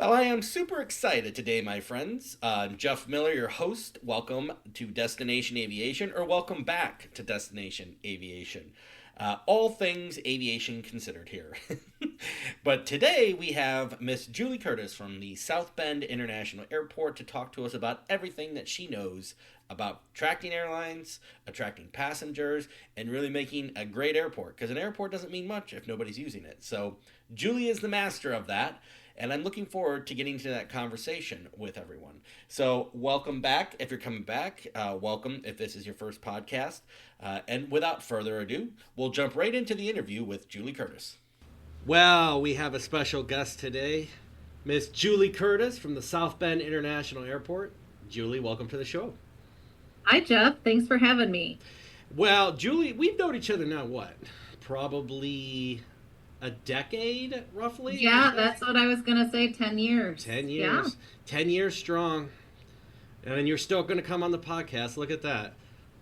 Well, I am super excited today, my friends. I'm Jeff Miller, your host. Welcome to Destination Aviation, or welcome back to Destination Aviation. All things aviation considered here. But today we have Miss Julie Curtis from the South Bend International Airport to talk to us about everything that she knows about attracting airlines, attracting passengers, and really making a great airport. Because an airport doesn't mean much if nobody's using it. So Julie is the master of that. And I'm looking forward to getting to that conversation with everyone. So, welcome back. If you're coming back, welcome if this is your first podcast. And without further ado, we'll jump right into the interview with Julie Curtis. Well, we have a special guest today, Miss Julie Curtis from the South Bend International Airport. Julie, welcome to the show. Hi, Jeff. Thanks for having me. Well, Julie, we've known each other now, what? Probably a decade, roughly? Yeah, that's what I was going to say, 10 years. 10 years. Yeah. 10 years strong. And you're still going to come on the podcast. Look at that.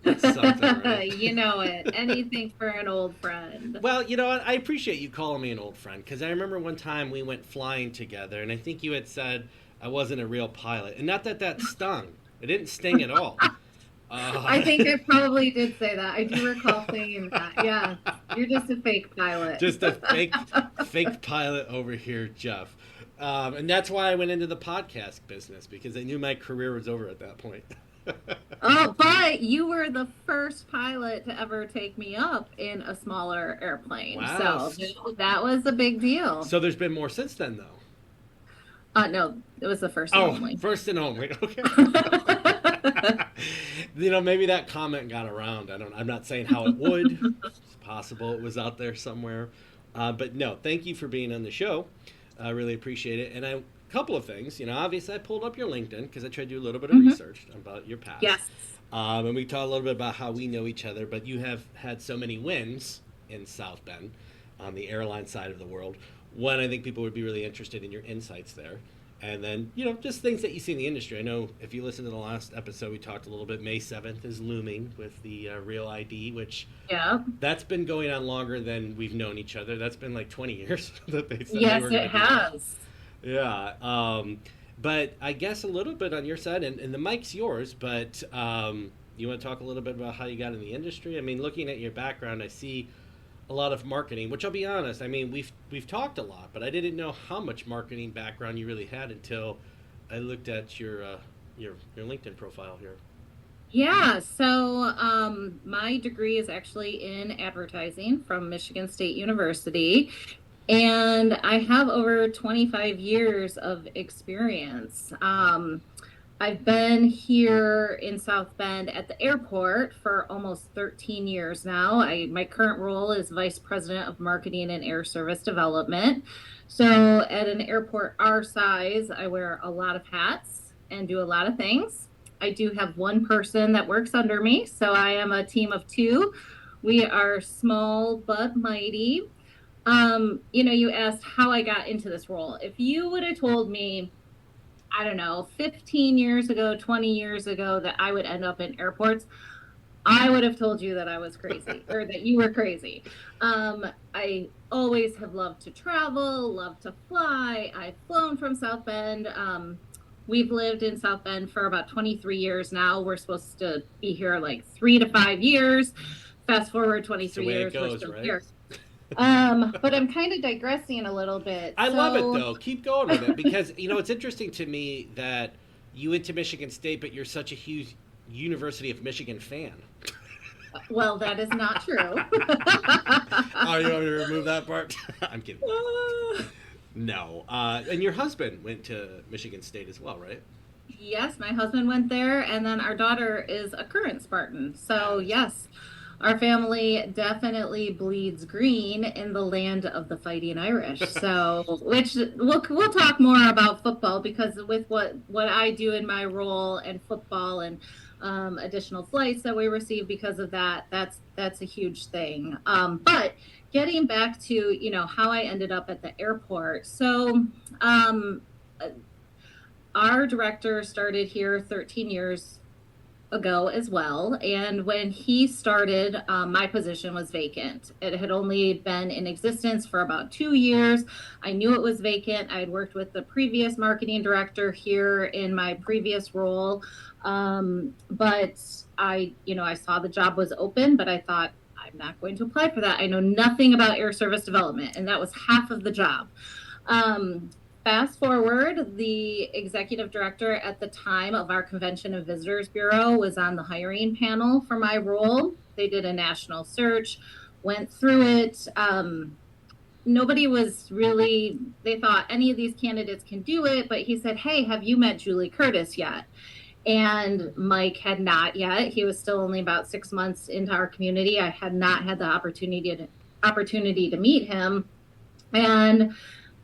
That's something, right? You know it. Anything for an old friend. Well, you know what? I appreciate you calling me an old friend, because I remember one time we went flying together, and I think you had said I wasn't a real pilot. And not that that stung. It didn't sting at all. I think I probably did say that. I do recall saying that. Yeah, you're just a fake pilot. Just a fake pilot over here, Jeff. And that's why I went into the podcast business, because I knew my career was over at that point. Oh, but you were the first pilot to ever take me up in a smaller airplane. Wow. So that was a big deal. So there's been more since then, though. No, it was the first and only. First and only. Okay. You know, maybe that comment got around. I'm not saying how it would. It's possible it was out there somewhere. But no, thank you for being on the show. I really appreciate it. And a couple of things. You know, obviously I pulled up your LinkedIn because I tried to do a little bit of research about your past. Yes. And we talked a little bit about how we know each other. But you have had so many wins in South Bend on the airline side of the world. One, I think people would be really interested in your insights there. And then, you know, just things that you see in the industry. I know if you listen to the last episode, we talked a little bit. May 7th is looming with the Real ID, which that's been going on longer than we've known each other. That's been like 20 years that they said. Yes, it has. Yeah. But I guess a little bit on your side, and the mic's yours, but you want to talk a little bit about how you got in the industry? I mean, looking at your background, I see a lot of marketing, which I'll be honest, I mean, we've talked a lot, but I didn't know how much marketing background you really had until I looked at your LinkedIn profile here. Yeah, so my degree is actually in advertising from Michigan State University, and I have over 25 years of experience. I've been here in South Bend at the airport for almost 13 years now. My current role is Vice President of Marketing and Air Service Development. So at an airport our size, I wear a lot of hats and do a lot of things. I do have one person that works under me, so I am a team of two. We are small but mighty. You know, you asked how I got into this role. If you would have told me, I don't know, 15 years ago, 20 years ago, that I would end up in airports, I would have told you that I was crazy or that you were crazy. I always have loved to travel, loved to fly. I've flown from South Bend. We've lived in South Bend for about 23 years now. We're supposed to be here like 3 to 5 years. Fast forward 23 years, we're still here. But I'm kind of digressing a little bit. I love it, though. Keep going with it, because, you know, it's interesting to me that you went to Michigan State, but you're such a huge University of Michigan fan. Well, that is not true. Oh, you want me to remove that part? I'm kidding. No. And your husband went to Michigan State as well, right? Yes, my husband went there, and then our daughter is a current Spartan. So, yes. Our family definitely bleeds green in the land of the Fighting Irish. So, which we'll talk more about football, because with what I do in my role and football and additional flights that we receive because of that, that's a huge thing. But getting back to, you know, how I ended up at the airport. So, our director started here 13 years ago as well. And when he started, my position was vacant. It had only been in existence for about 2 years. I knew it was vacant. I had worked with the previous marketing director here in my previous role. But I saw the job was open, but I thought, I'm not going to apply for that. I know nothing about air service development, and that was half of the job. Um, Fast forward, the executive director at the time of our Convention and Visitors Bureau was on the hiring panel for my role. They did a national search, went through it. Nobody was really, they thought any of these candidates can do it, but he said, "Hey, have you met Julie Curtis yet?" And Mike had not yet. He was still only about 6 months into our community. I had not had the opportunity to meet him. And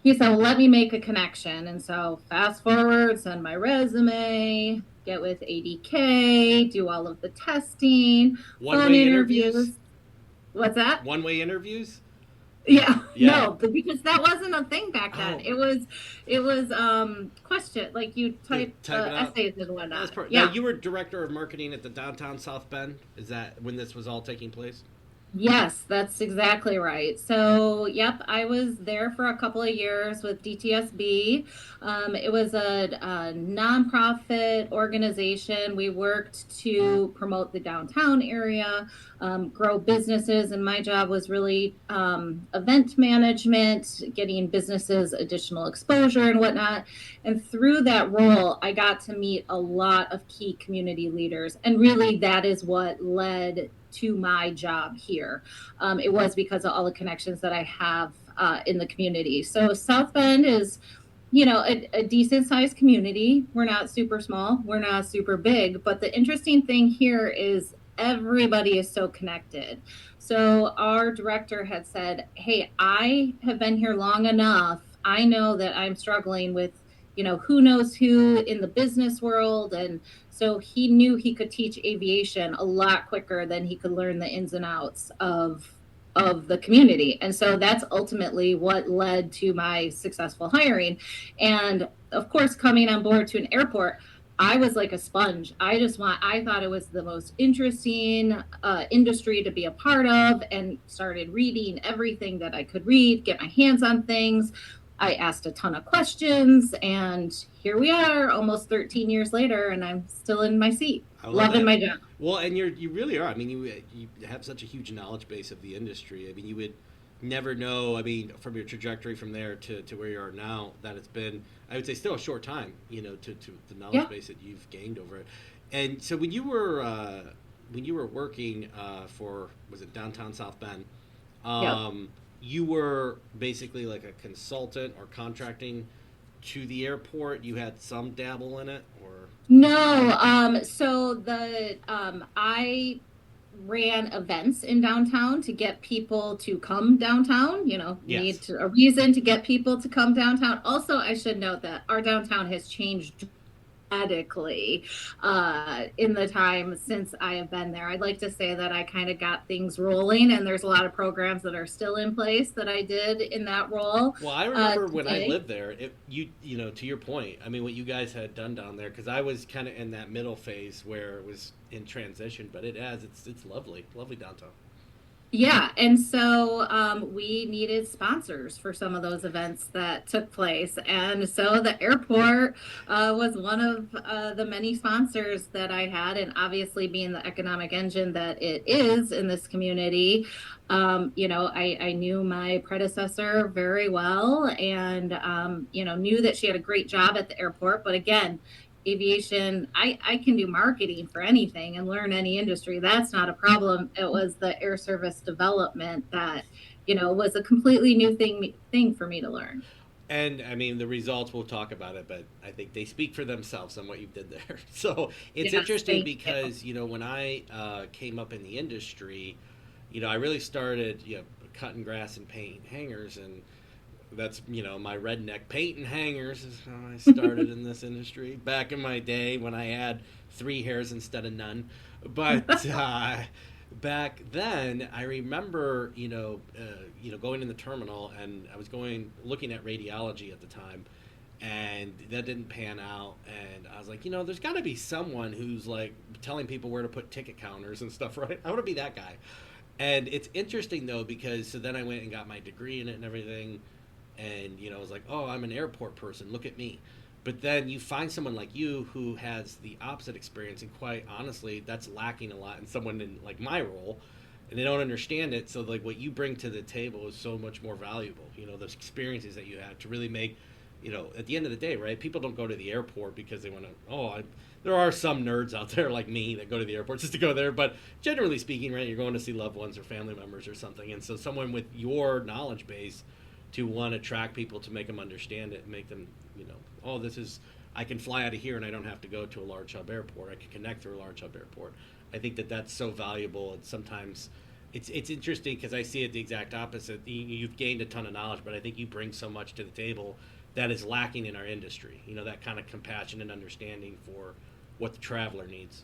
he said, "Well, let me make a connection." And so fast forward, send my resume, get with ADK, do all of the testing, phone One-way interviews. interviews? What's that? One-way interviews? Yeah, Yeah. no, because that wasn't a thing back then. Oh. It was question, like you type type it out? essays and whatnot. Now, Yeah. you were director of marketing at the downtown South Bend. Is that when this was all taking place? Yes, that's exactly right. So, yep, I was there for a couple of years with DTSB. It was a nonprofit organization. We worked to promote the downtown area, grow businesses, and my job was really event management, getting businesses additional exposure and whatnot. And through that role, I got to meet a lot of key community leaders. And really, that is what led to my job here. It was because of all the connections that I have in the community. So South Bend is, a decent sized community. We're not super small. We're not super big. But the interesting thing here is everybody is so connected. So our director had said, "Hey, I have been here long enough. I know that I'm struggling with, who knows who in the business world." And so he knew he could teach aviation a lot quicker than he could learn the ins and outs of the community. And so that's ultimately what led to my successful hiring. And of course, coming on board to an airport, I was like a sponge. I thought it was the most interesting industry to be a part of, and started reading everything that I could read, get my hands on things. I asked a ton of questions, and here we are almost 13 years later, and I'm still in my seat, loving my job. Well, and you really are. I mean, you have such a huge knowledge base of the industry. I mean, you would never know. I mean, from your trajectory from there to where you are now, that it's been, I would say, still a short time. To the knowledge base that you've gained over it. And so when you were working for, was it downtown South Bend? You were basically like a consultant or contracting to the airport. You had some dabble in it, or No, so I ran events in downtown to get people to come downtown. yes. A reason to get people to come downtown. Also, I should note that our downtown has changed dramatically in the time since I have been there. I'd like to say that I kind of got things rolling, and there's a lot of programs that are still in place that I did in that role. Well, I remember when I lived there, to your point, I mean, what you guys had done down there, because I was kind of in that middle phase where it was in transition, but it's lovely downtown. Yeah, and so we needed sponsors for some of those events that took place. And so the airport was one of the many sponsors that I had. And obviously, being the economic engine that it is in this community, I knew my predecessor very well, and, knew that she had a great job at the airport. But again, aviation, I can do marketing for anything and learn any industry. That's not a problem. It was the air service development that, was a completely new thing for me to learn. And I mean, the results, we'll talk about it, but I think they speak for themselves on what you did there. So it's Yes, interesting thank because, when I came up in the industry, I really started, cutting grass and painting hangars, and that's my redneck paint and hangers is how I started in this industry back in my day when I had 3 hairs instead of none. But back then, I remember going in the terminal, and I was looking at radiology at the time, and that didn't pan out. And I was like, there's got to be someone who's like telling people where to put ticket counters and stuff, right? I want to be that guy. And it's interesting though, because so then I went and got my degree in it and everything, and I was like, oh, I'm an airport person, look at me. But then you find someone like you who has the opposite experience, and quite honestly, that's lacking a lot in someone in like my role, and they don't understand it. So like what you bring to the table is so much more valuable. Those experiences that you have to really make. At the end of the day, right? People don't go to the airport because they want to. There are some nerds out there like me that go to the airport just to go there, but generally speaking, right? You're going to see loved ones or family members or something, and so someone with your knowledge base to want to track people to make them understand it, and make them, this is, I can fly out of here and I don't have to go to a large hub airport. I can connect through a large hub airport. I think that that's so valuable, and sometimes it's interesting because I see it the exact opposite. You've gained a ton of knowledge, but I think you bring so much to the table that is lacking in our industry. That kind of compassion and understanding for what the traveler needs.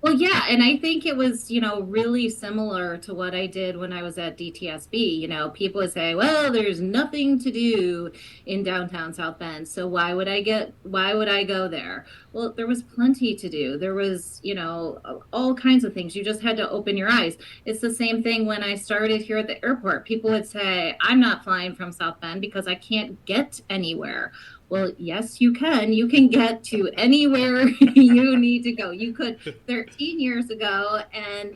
Well, yeah, and I think it was, really similar to what I did when I was at DTSB. People would say, "Well, there's nothing to do in downtown South Bend, so why would I go there?" Well, there was plenty to do. There was, all kinds of things. You just had to open your eyes. It's the same thing when I started here at the airport. People would say, "I'm not flying from South Bend because I can't get anywhere." Well, yes, you can. You can get to anywhere you need to go. You could 13 years ago, and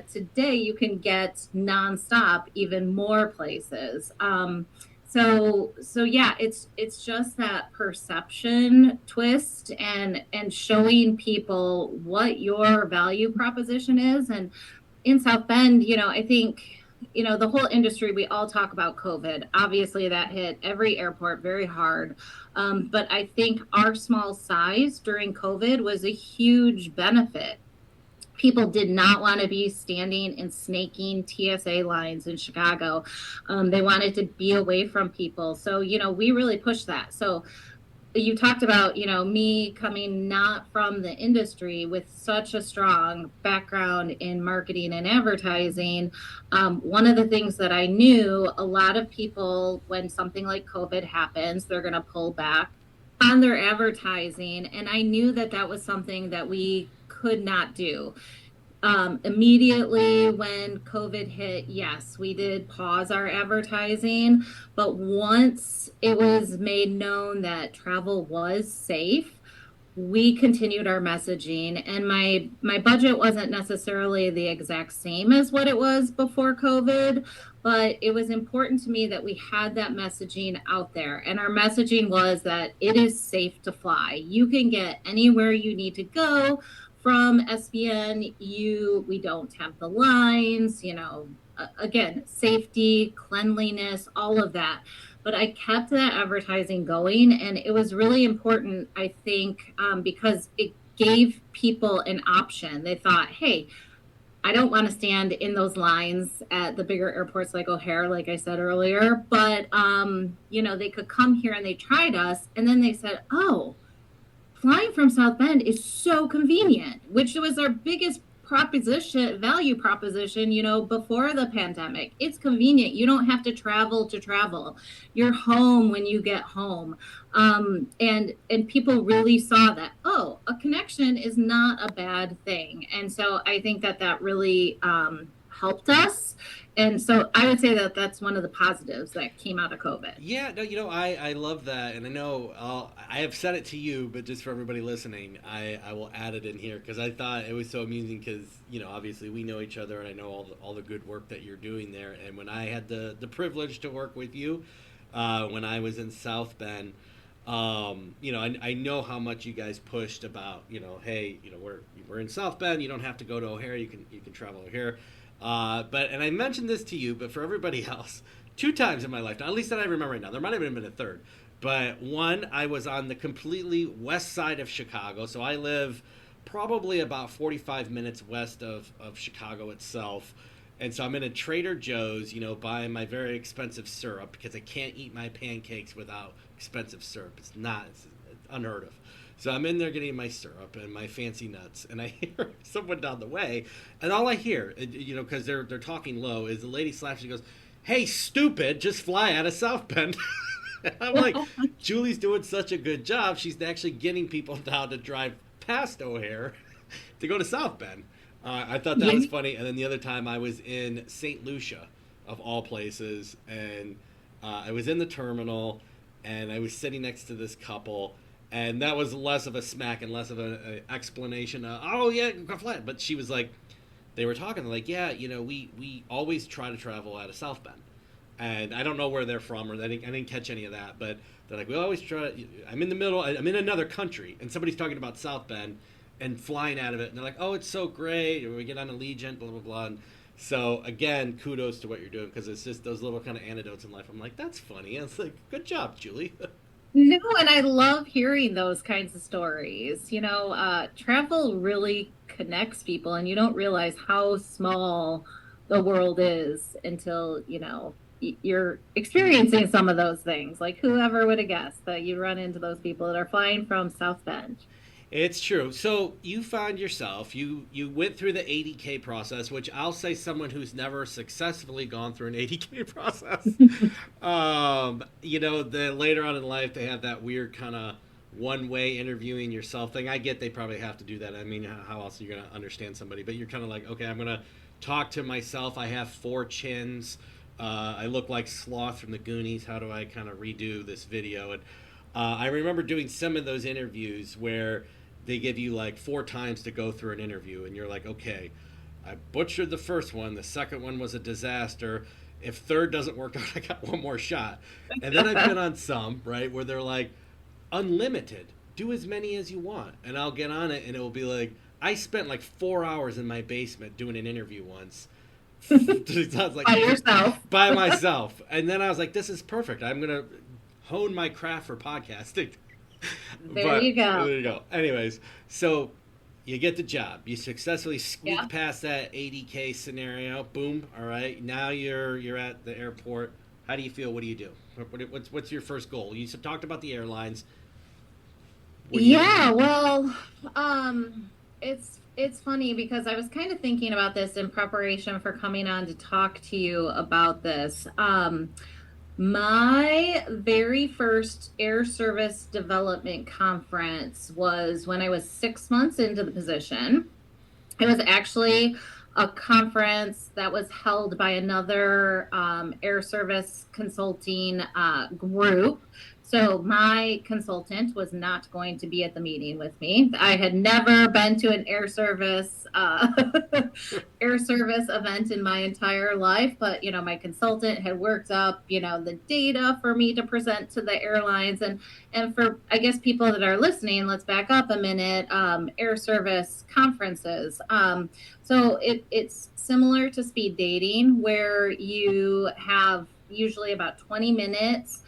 today you can get nonstop, even more places. So yeah, it's just that perception twist and showing people what your value proposition is. And in South Bend, I think the whole industry, we all talk about COVID. Obviously, that hit every airport very hard. But I think our small size during COVID was a huge benefit. People did not want to be standing and snaking TSA lines in Chicago. They wanted to be away from people. So, we really pushed that. So you talked about, me coming not from the industry with such a strong background in marketing and advertising. One of the things that I knew, a lot of people, when something like COVID happens, they're going to pull back on their advertising. And I knew that that was something that we could not do. Immediately when COVID hit, yes, we did pause our advertising, but once it was made known that travel was safe, we continued our messaging. And my budget wasn't necessarily the exact same as what it was before COVID, but it was important to me that we had that messaging out there. And our messaging was that it is safe to fly. You can get anywhere you need to go. From SBN, we don't have the lines, again, safety, cleanliness, all of that. But I kept that advertising going, and it was really important, I think, because it gave people an option. They thought, hey, I don't want to stand in those lines at the bigger airports like O'Hare, like I said earlier, but, they could come here and they tried us, and then they said, oh, flying from South Bend is so convenient, which was our biggest value proposition, before the pandemic. It's convenient. You don't have to travel to travel. You're home when you get home. And people really saw that, oh, a connection is not a bad thing. And so I think that really helped us. And so I would say that that's one of the positives that came out of COVID. Yeah, no, I love that. And I know I have said it to you, but just for everybody listening, I will add it in here because I thought it was so amusing because, obviously we know each other and I know all the good work that you're doing there. And when I had the privilege to work with you when I was in South Bend, I know how much you guys pushed about, hey, we're in South Bend, you don't have to go to O'Hare, you can travel O'Hare. And I mentioned this to you, but for everybody else, 2 times in my lifetime, at least that I remember right now, there might have been a third, but one, I was on the completely west side of Chicago, so I live probably about 45 minutes west of Chicago itself, and so I'm in a Trader Joe's, buying my very expensive syrup, because I can't eat my pancakes without expensive syrup. It's unheard of. So I'm in there getting my syrup and my fancy nuts, and I hear someone down the way, and all I hear, because they're talking low, is the lady slaps and goes, "Hey, stupid, just fly out of South Bend." I'm like, Julie's doing such a good job. She's actually getting people now to drive past O'Hare to go to South Bend. I thought that Yeah. was funny. And then the other time I was in St. Lucia, of all places, and I was in the terminal, and I was sitting next to this couple, and that was less of a smack and less of an explanation. Oh yeah, go fly. But she was like, they were talking like, yeah, we always try to travel out of South Bend, and I don't know where they're from, or I didn't catch any of that, but they're like, we always try. I'm in the middle. I'm in another country, and somebody's talking about South Bend and flying out of it, and they're like, oh, it's so great. We get on Allegiant, blah blah blah. And so again, kudos to what you're doing, because it's just those little kind of anecdotes in life. I'm like, that's funny. And it's like, good job, Julie. No, and I love hearing those kinds of stories. Travel really connects people, and you don't realize how small the world is until, you're experiencing some of those things. Like, whoever would have guessed that you run into those people that are flying from South Bend? It's true. So you found yourself, you went through the 80K process, which I'll say someone who's never successfully gone through an 80K process. The later on in life they have that weird kind of one-way interviewing yourself thing. I get they probably have to do that. I mean, how else are you going to understand somebody? But you're kind of like, okay, I'm going to talk to myself. I have four chins. I look like Sloth from the Goonies. How do I kind of redo this video? And I remember doing some of those interviews where they give you like 4 times to go through an interview, and you're like, okay, I butchered the first one. The second one was a disaster. If third doesn't work out, I got one more shot. And then I've been on some, right, where they're like, unlimited. Do as many as you want. And I'll get on it, and it will be like, I spent like 4 hours in my basement doing an interview once. Sounds like By yourself. by myself. And then I was like, this is perfect. I'm going to hone my craft for podcasting. There you go. There you go. Anyways, so you get the job. You successfully squeak Yeah. past that 80K scenario. Boom. All right. Now you're at the airport. How do you feel? What do you do? What's your first goal? You talked about the airlines. What do you Yeah, well, it's funny because I was kind of thinking about this in preparation for coming on to talk to you about this. My very first air service development conference was when I was 6 months into the position. It was actually a conference that was held by another air service consulting group. So my consultant was not going to be at the meeting with me. I had never been to an air service event in my entire life, but my consultant had worked up the data for me to present to the airlines, and for, I guess, people that are listening, let's back up a minute. Air service conferences. So it's similar to speed dating, where you have usually about 20 minutes.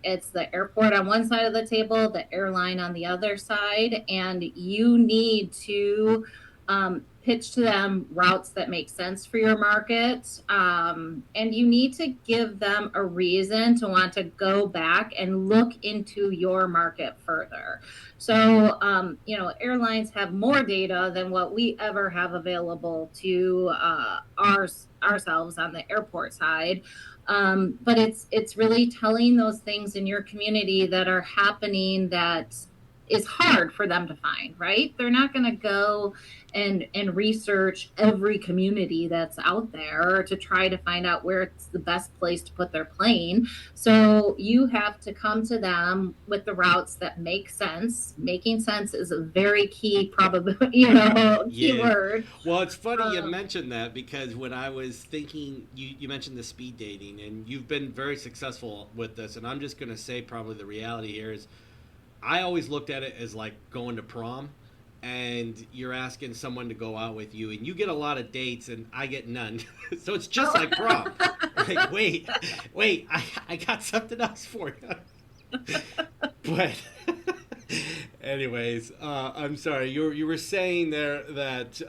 It's the airport on one side of the table, the airline on the other side, and you need to pitch to them routes that make sense for your market. And you need to give them a reason to want to go back and look into your market further. So, airlines have more data than what we ever have available to ourselves on the airport side. But it's really telling those things in your community that are happening that is hard for them to find, right? They're not going to go and research every community that's out there to try to find out where it's the best place to put their plane. So you have to come to them with the routes that make sense. Making sense is a very key probably, key word. Well, it's funny you mentioned that, because when I was thinking, you mentioned the speed dating, and you've been very successful with this, and I'm just going to say probably the reality here is I always looked at it as like going to prom, and you're asking someone to go out with you, and you get a lot of dates and I get none. So it's just like prom. Like, wait, I got something else for you. But anyways, I'm sorry. You were saying there that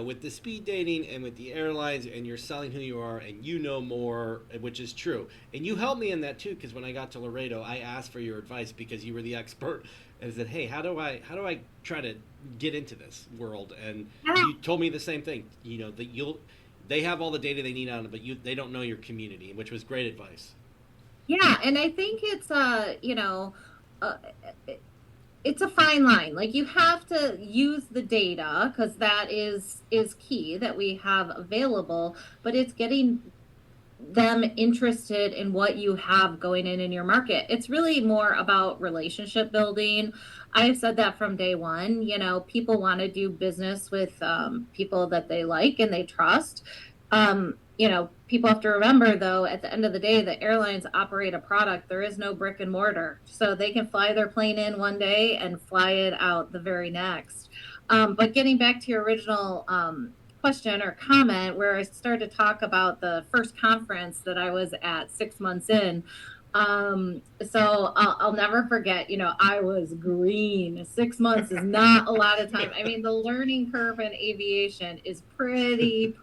with the speed dating and with the airlines, and you're selling who you are, and you know more, which is true. And you helped me in that too, because when I got to Laredo, I asked for your advice because you were the expert. And I said, hey, how do I try to get into this world? And you told me the same thing. That they have all the data they need on it, but they don't know your community, which was great advice. Yeah, and I think it's uh, it's a fine line. Like you have to use the data because that is key that we have available, but it's getting them interested in what you have going in your market. It's really more about relationship building. I've said that from day one. People want to do business with people that they like and they trust. People have to remember, though, at the end of the day, the airlines operate a product. There is no brick and mortar. So they can fly their plane in one day and fly it out the very next. But getting back to your original question or comment where I started to talk about the first conference that I was at 6 months in. So I'll never forget, I was green. 6 months is not a lot of time. I mean, the learning curve in aviation is pretty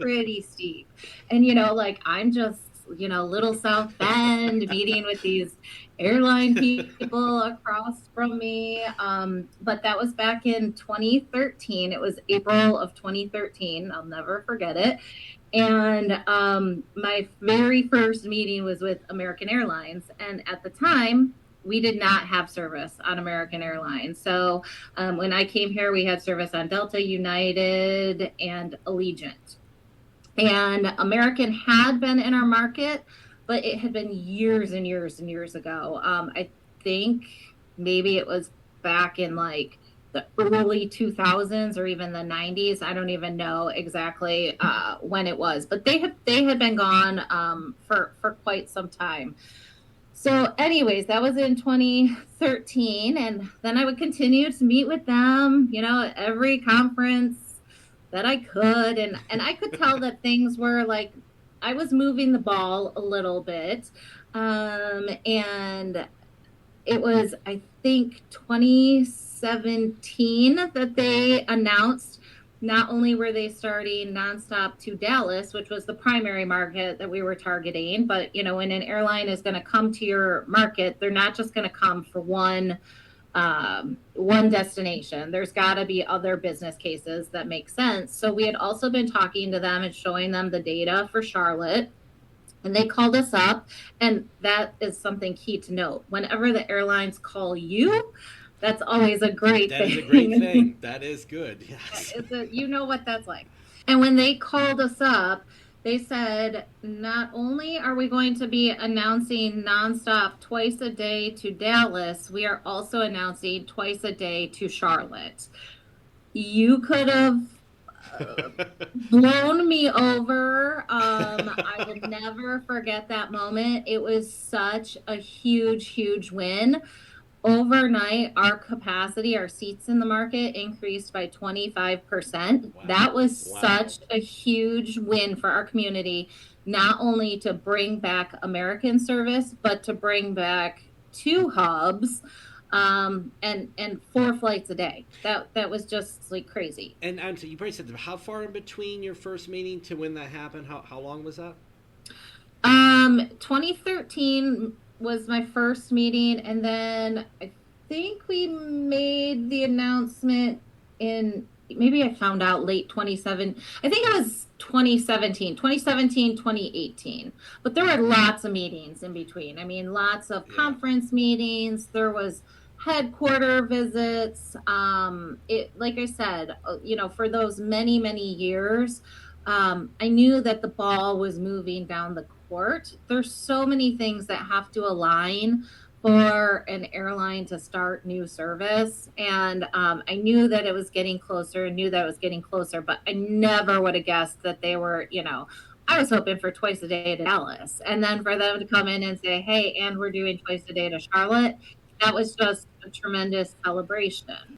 steep. And, like I'm just, little South Bend meeting with these airline people across from me. But that was back in 2013. It was April of 2013. I'll never forget it. And my very first meeting was with American Airlines. And at the time, we did not have service on American Airlines. So when I came here, we had service on Delta, United, and Allegiant. And American had been in our market, but it had been years and years and years ago. I think maybe it was back in like the early 2000s or even the 90s. I don't even know exactly when it was, but they had been gone for quite some time. So, anyways, that was in 2013, and then I would continue to meet with them, at every conference that I could, and I could tell that things were like I was moving the ball a little bit, and it was, I think, 2017 that they announced not only were they starting nonstop to Dallas, which was the primary market that we were targeting, but when an airline is going to come to your market, they're not just going to come for one destination. There's got to be other business cases that make sense. So we had also been talking to them and showing them the data for Charlotte. And they called us up, and that is something key to note. Whenever the airlines call you, that's always a great That thing. is a great thing. That is good. Yes. You know what that's like. And when they called us up, they said, not only are we going to be announcing nonstop twice a day to Dallas, we are also announcing twice a day to Charlotte. You could have blown me over. I will never forget that moment. It was such a huge win. Overnight, our capacity, our seats in the market increased by 25%. Wow. That was Wow. such a huge win for our community, not only to bring back American service, but to bring back two hubs and four flights a day. That was just like crazy. And so you probably said, how far in between your first meeting to when that happened? How long was that? 2013 was my first meeting, and then I think we made the announcement in maybe I found out late 27. I think it was 2017, 2018. But there were lots of meetings in between. I mean, lots of conference meetings. There was headquarter visits. Like I said, for those many years, I knew that the ball was moving down the court. There's so many things that have to align for an airline to start new service. And I knew that it was getting closer, but I never would have guessed that they were, I was hoping for twice a day to Dallas. And then for them to come in and say, hey, and we're doing twice a day to Charlotte, that was just a tremendous celebration.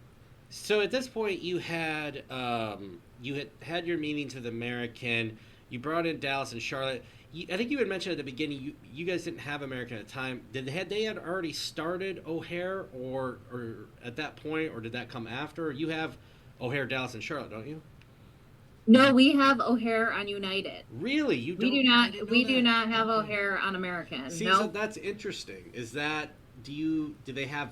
So at this point, you had your meetings with American. You brought in Dallas and Charlotte. I think you had mentioned at the beginning you guys didn't have American at the time. They had already started O'Hare or at that point, or did that come after? You have O'Hare, Dallas, and Charlotte, don't you? No, we have O'Hare on United. Really, you don't? We do not have O'Hare on American. See, nope. So that's interesting. Is that do they have?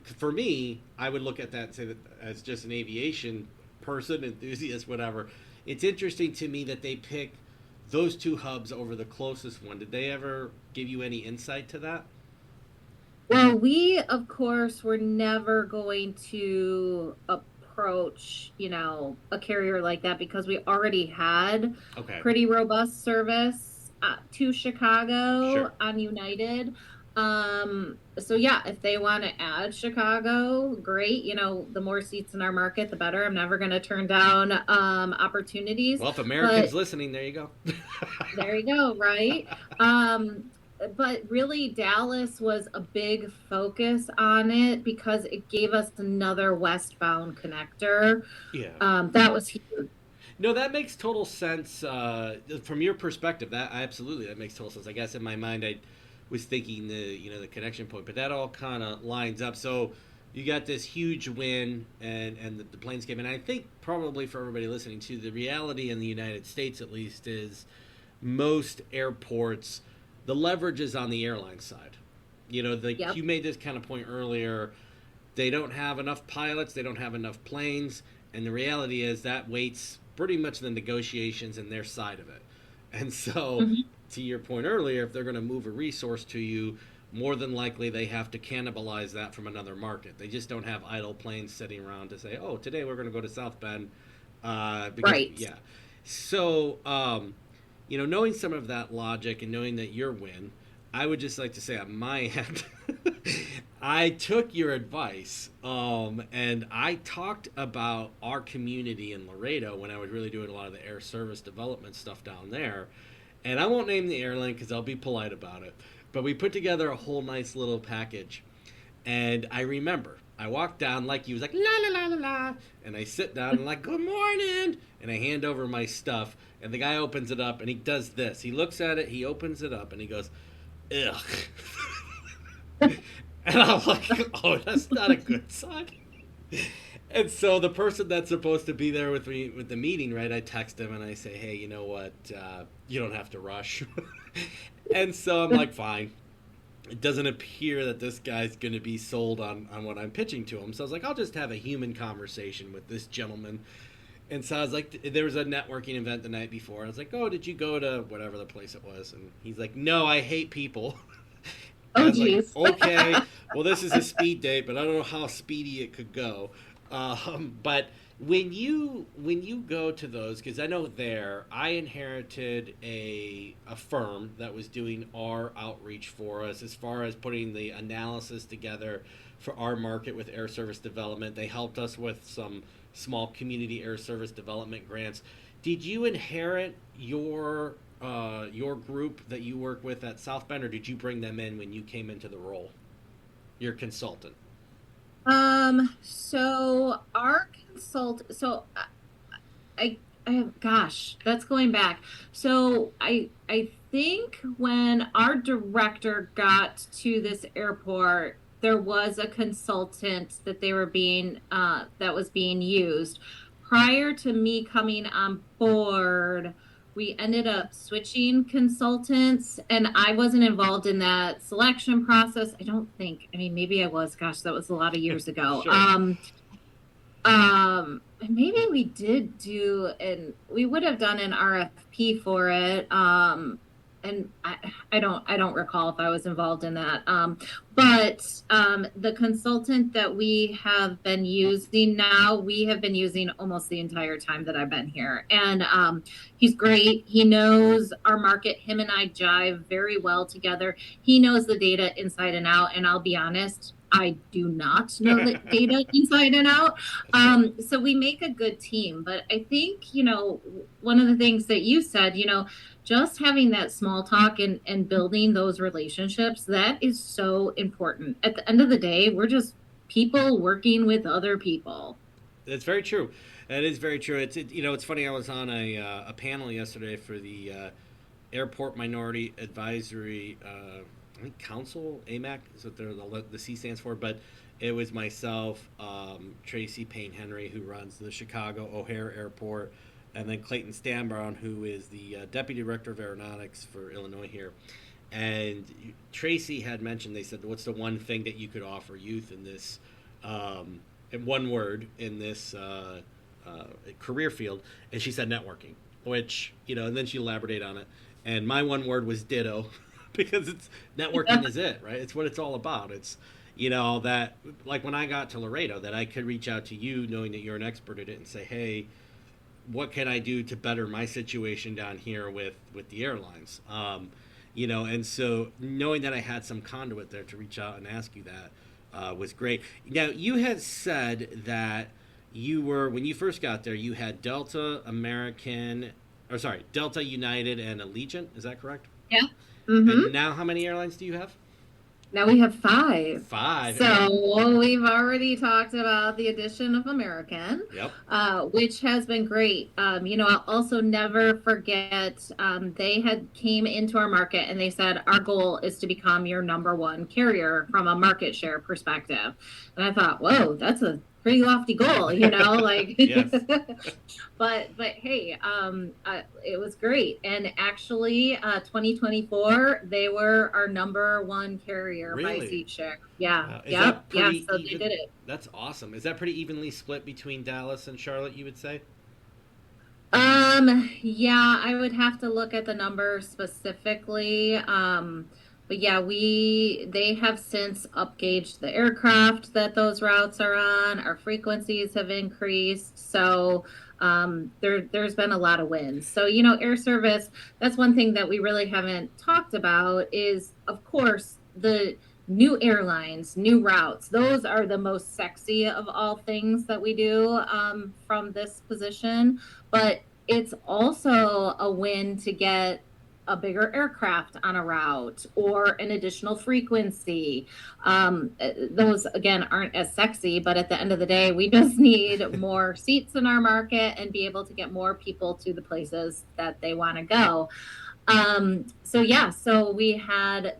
For me, I would look at that and say that as just an aviation person, enthusiast, whatever. It's interesting to me that they pick those two hubs over the closest one, did they ever give you any insight to that? Well, we, of course, were never going to approach, a carrier like that because we already had Okay. pretty robust service to Sure. Chicago on United. So yeah, if they want to add Chicago, great. The more seats in our market, the better. I'm never going to turn down opportunities, Well, if Americans but listening, there you go. there you go, right? Um, but really, Dallas was a big focus on it because it gave us another westbound connector. Yeah. That was huge. No, that makes total sense from your perspective. That absolutely that makes total sense. I guess in my mind, I was thinking the connection point, but that all kind of lines up. So you got this huge win, and the planes came. And I think probably for everybody listening to the reality in the United States at least is most airports, the leverage is on the airline side. Yep. You made this kind of point earlier. They don't have enough pilots. They don't have enough planes, and the reality is that weights pretty much the negotiations and their side of it. And so, Mhm. to your point earlier, if they're going to move a resource to you, more than likely they have to cannibalize that from another market. They just don't have idle planes sitting around to say, "Oh, today we're going to go to South Bend," because Right. yeah. So, knowing some of that logic and knowing that you're win, I would just like to say on my end, I took your advice, and I talked about our community in Laredo when I was really doing a lot of the air service development stuff down there. And I won't name the airline because I'll be polite about it. But we put together a whole nice little package. And I remember I walked down like you was like la la la la la, and I sit down and like good morning, and I hand over my stuff, and the guy opens it up and he does this. He looks at it, he opens it up, and he goes, ugh. And I'm like, oh, that's not a good sign. And so the person that's supposed to be there with me with the meeting, right? I text him and I say, hey, you know what? You don't have to rush. And so I'm like, fine. It doesn't appear that this guy's going to be sold on what I'm pitching to him. So I was like, I'll just have a human conversation with this gentleman. And so I was like, there was a networking event the night before. I was like, oh, did you go to whatever the place it was? And he's like, no, I hate people. And I Oh, was like, geez. okay, well, this is a speed date, but I don't know how speedy it could go. But when you go to those, because I know there, I inherited a firm that was doing our outreach for us as far as putting the analysis together for our market with air service development. They helped us with some small community air service development grants. Did you inherit your group that you work with at South Bend, or did you bring them in when you came into the role? Your consultant. So our gosh, that's going back. So I think when our director got to this airport, there was a consultant that was being used. Prior to me coming on board, we ended up switching consultants, and I wasn't involved in that selection process. I don't think. I mean, maybe I was. Gosh, that was a lot of years ago. Sure. Maybe we did do, and we would have done an RFP for it. And I don't recall if I was involved in that. But the consultant that we have been using now, we have been using almost the entire time that I've been here, and he's great. He knows our market. Him and I jive very well together. He knows the data inside and out, and I'll be honest, I do not know the data inside and out. Sure. So we make a good team. But I think, one of the things that you said, just having that small talk and building those relationships, that is so important. At the end of the day, we're just people working with other people. That's very true. That is very true. It's funny. I was on a panel yesterday for the Airport Minority Advisory I think Council, AMAC is what the C stands for, but it was myself, Tracy Payne Henry, who runs the Chicago O'Hare Airport, and then Clayton Stanbrown, who is the Deputy Director of Aeronautics for Illinois here. And Tracy had mentioned, they said, what's the one thing that you could offer youth in this, in one word, in this career field? And she said networking. which, and then she elaborated on it. And my one word was ditto, because it's networking is it, right? It's what it's all about. It's, that, like when I got to Laredo, that I could reach out to you knowing that you're an expert at it and say, hey, what can I do to better my situation down here with the airlines? And so knowing that I had some conduit there to reach out and ask you that was great. Now, you had said that when you first got there, you had Delta, Delta, United, and Allegiant. Is that correct? Yeah. And now how many airlines do you have? Now we have 5. 5. So we've already talked about the addition of American, Yep. Which has been great. I'll also never forget, they had came into our market and they said, our goal is to become your number 1 carrier from a market share perspective. And I thought, whoa, that's a pretty lofty goal, like, Yes. but hey, it was great. And actually, 2024, they were our number 1 carrier by Really? seat share. Yeah. Wow. Is Yeah. that Yeah. pretty So they even? did it. That's awesome. Is that pretty evenly split between Dallas and Charlotte, you would say? Yeah, I would have to look at the numbers specifically. But yeah, they have since upgauged the aircraft that those routes are on. Our frequencies have increased. So there's been a lot of wins. So, air service, that's one thing that we really haven't talked about is, of course, the new airlines, new routes. Those are the most sexy of all things that we do from this position. But it's also a win to get a bigger aircraft on a route or an additional frequency. Those, again, aren't as sexy, but at the end of the day, we just need more seats in our market and be able to get more people to the places that they want to go. So we had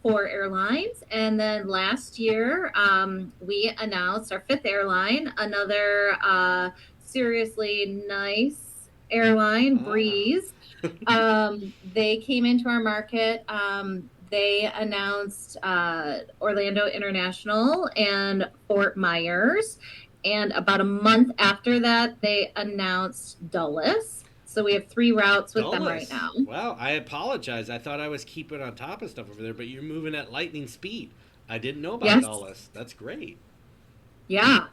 4 airlines, and then last year we announced our 5th airline, another seriously nice airline, Breeze. They came into our market. They announced Orlando International and Fort Myers, and about a month after that, they announced Dulles. So we have 3 routes with them right now. Wow, I apologize. I thought I was keeping on top of stuff over there, but you're moving at lightning speed. I didn't know about Dulles. That's great. Yeah.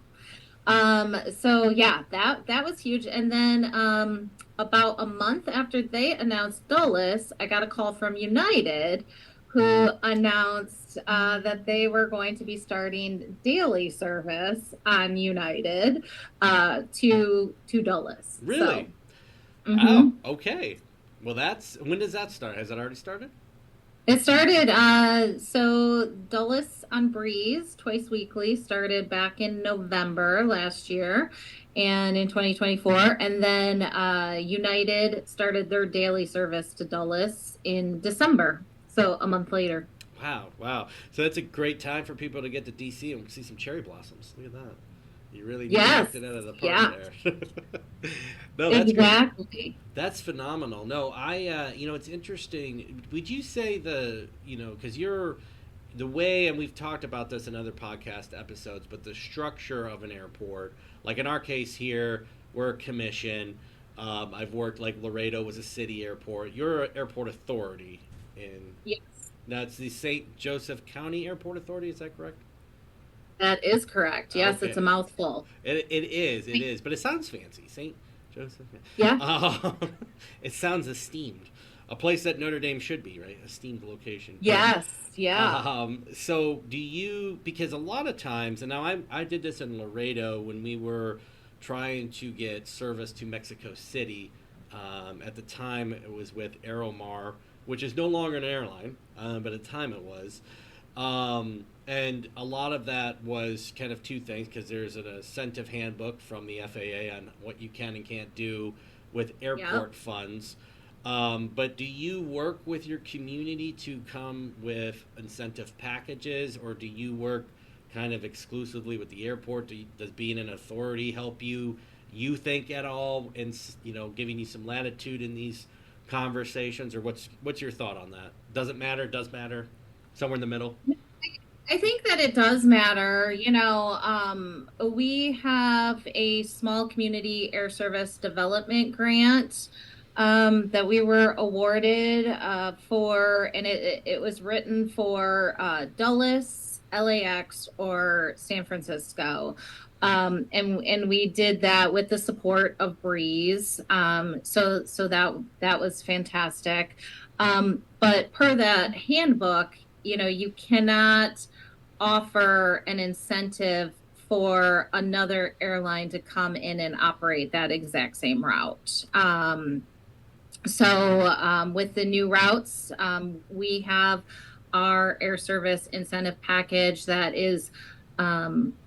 So yeah, that was huge. And then about a month after they announced Dulles, I got a call from United, who announced that they were going to be starting daily service on United to Dulles. Really? So, Oh, okay. Well, when does that start? Has that already started? It started, so Dulles on Breeze twice weekly started back in November last year and in 2024. And then United started their daily service to Dulles in December, so a month later. Wow. So that's a great time for people to get to DC and see some cherry blossoms. Look at that. You really knocked it out of the park there. No, that's exactly. Great. That's phenomenal. No, it's interesting. Would you say because you're the way, and we've talked about this in other podcast episodes, but the structure of an airport, like in our case here, we're a commission. I've worked, like Laredo was a city airport. You're an airport authority. Yes. That's the St. Joseph County Airport Authority, is that correct? That is correct. Yes, okay. It's a mouthful. It is, but it sounds fancy. St. Joseph. Yeah. It sounds esteemed. A place that Notre Dame should be, right? Esteemed location. Yes, yeah. So do you, because a lot of times, and now I did this in Laredo when we were trying to get service to Mexico City. At the time, it was with Aeromar, which is no longer an airline, but at the time it was. And a lot of that was kind of 2 things, because there's an incentive handbook from the FAA on what you can and can't do with airport funds. But do you work with your community to come with incentive packages, or do you work kind of exclusively with the airport? Does being an authority help you think at all, and giving you some latitude in these conversations, or what's your thought on that? Does it matter? Does matter? Somewhere in the middle? I think that it does matter. We have a small community air service development grant that we were awarded for, and it was written for Dulles, LAX, or San Francisco. And we did that with the support of Breeze. So that was fantastic. But per that handbook, you cannot offer an incentive for another airline to come in and operate that exact same route. With the new routes, we have our air service incentive package that is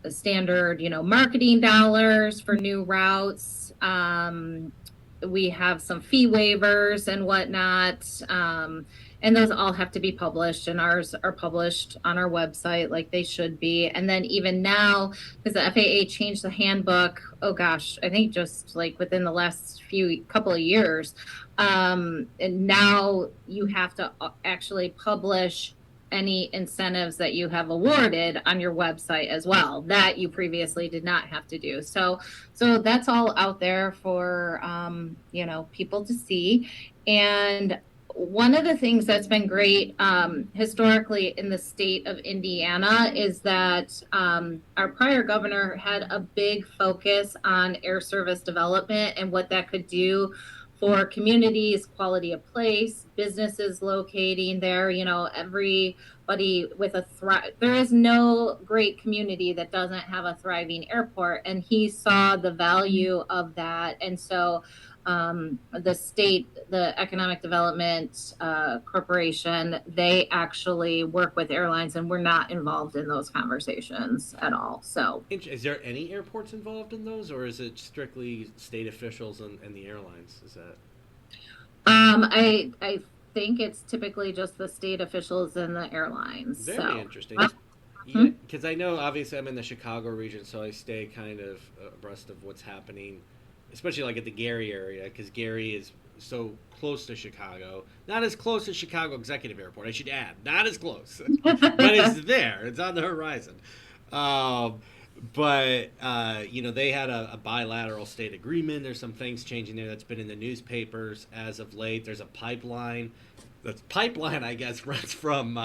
standard, marketing dollars for new routes. We have some fee waivers and whatnot. And those all have to be published, and ours are published on our website like they should be. And then even now, because the FAA changed the handbook, oh gosh, I think just like within the last couple of years, and now you have to actually publish any incentives that you have awarded on your website as well, that you previously did not have to do. So that's all out there for people to see. And one of the things that's been great historically in the state of Indiana is that our prior governor had a big focus on air service development and what that could do for communities, quality of place, businesses locating there. Everybody with there is no great community that doesn't have a thriving airport, and he saw the value of that. And so the state, the Economic Development Corporation, they actually work with airlines, and we're not involved in those conversations at all. So, is there any airports involved in those, or is it strictly state officials and the airlines? Is that? I think it's typically just the state officials and the airlines. Very interesting. Yeah, because I know obviously I'm in the Chicago region, so I stay kind of abreast of what's happening, especially like at the Gary area, because Gary is so close to Chicago. Not as close as Chicago Executive Airport, I should add. Not as close. But it's there. It's on the horizon. They had a bilateral state agreement. There's some things changing there that's been in the newspapers as of late. There's a pipeline. The pipeline, I guess, runs from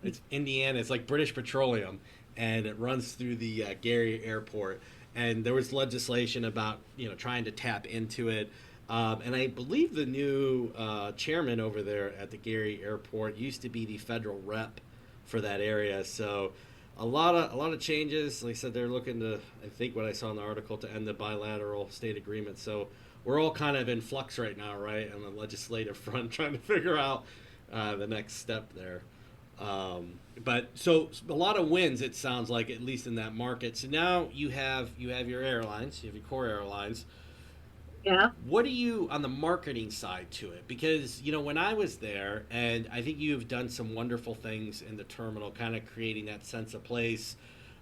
it's Indiana. It's like British Petroleum, and it runs through the Gary Airport. And there was legislation about trying to tap into it. And I believe the new chairman over there at the Gary Airport used to be the federal rep for that area. So a lot of changes. Like I said, they're looking to, I think what I saw in the article, to end the bilateral state agreement. So we're all kind of in flux right now, right, on the legislative front, trying to figure out the next step there. But so a lot of wins, it sounds like, at least in that market. So now you have your airlines, you have your core airlines. Yeah. What do you on the marketing side to it? Because when I was there, and I think you've done some wonderful things in the terminal, kind of creating that sense of place.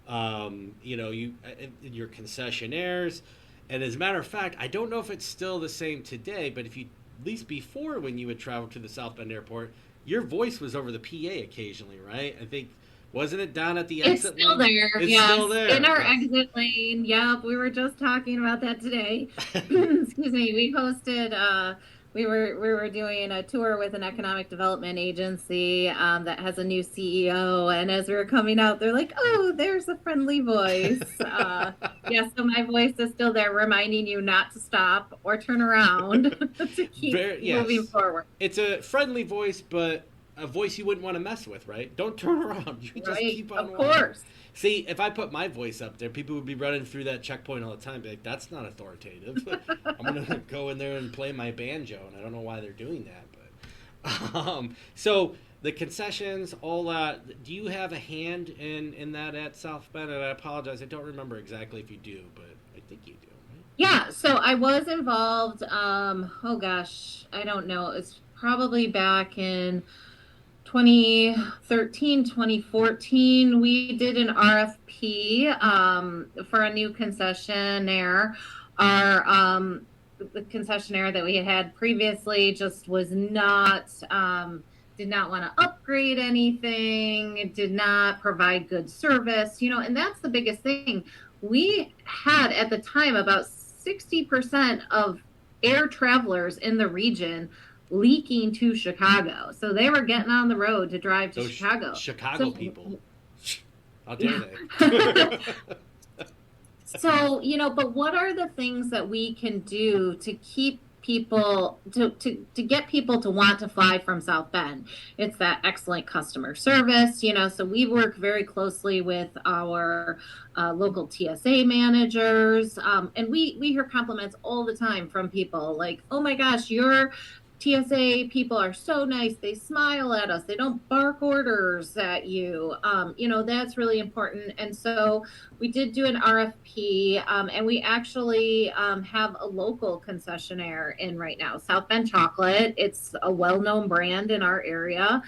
Your concessionaires, and as a matter of fact, I don't know if it's still the same today, but if you, at least before, when you would travel to the South Bend Airport, your voice was over the PA occasionally, right? I think, wasn't it down at the exit lane? It's still there. It's still there. In our exit lane. Yep, we were just talking about that today. Excuse me. We hosted. We were doing a tour with an economic development agency that has a new CEO, and as we were coming out, they're like, "Oh, there's a friendly voice." So my voice is still there, reminding you not to stop or turn around to keep moving forward. It's a friendly voice, but a voice you wouldn't want to mess with, right? Don't turn around. You just keep on walking. Of course. See, if I put my voice up there, people would be running through that checkpoint all the time. Be like, that's not authoritative. I'm going to go in there and play my banjo, and I don't know why they're doing that. But so the concessions, all that, do you have a hand in that at South Bend? And I apologize, I don't remember exactly if you do, but I think you do. Right? Yeah, so I was involved, I don't know. It's probably back in 2013, 2014, we did an RFP for a new concessionaire. The concessionaire that we had previously just was not, did not want to upgrade anything, did not provide good service, and that's the biggest thing. We had at the time about 60% of air travelers in the region leaking to Chicago. So they were getting on the road to drive to Those Chicago. Chicago So people. How dare yeah. they? So, but what are the things that we can do to keep people to get people to want to fly from South Bend? It's that excellent customer service, so we work very closely with our local TSA managers, and we hear compliments all the time from people like, oh my gosh, your TSA people are so nice. They smile at us. They don't bark orders at you. That's really important. And so we did do an RFP, and we actually have a local concessionaire in right now, South Bend Chocolate. It's a well-known brand in our area.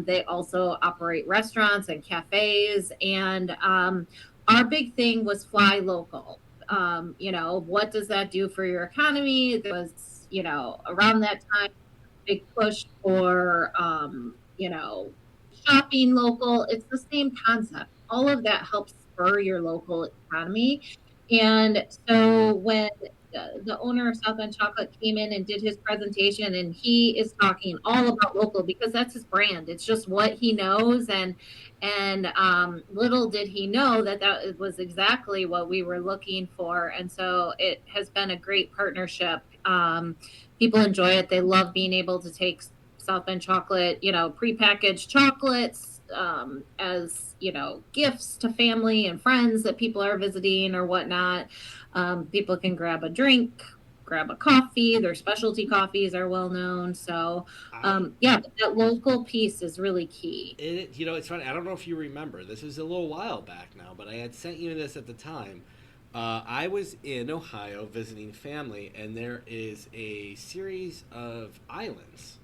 They also operate restaurants and cafes. And our big thing was fly local. What does that do for your economy? There was, around that time, big push for, shopping local. It's the same concept. All of that helps spur your local economy. And so when the owner of South End Chocolate came in and did his presentation, and he is talking all about local because that's his brand. It's just what he knows. And little did he know that that was exactly what we were looking for. And so it has been a great partnership. People enjoy it. They love being able to take South Bend Chocolate, prepackaged chocolates, as, gifts to family and friends that people are visiting or whatnot. People can grab a drink, grab a coffee. Their specialty coffees are well known. So, I yeah, that local piece is really key. it's funny. I don't know if you remember. This was a little while back now, but I had sent you this at the time. I was in Ohio visiting family, and there is a series of islands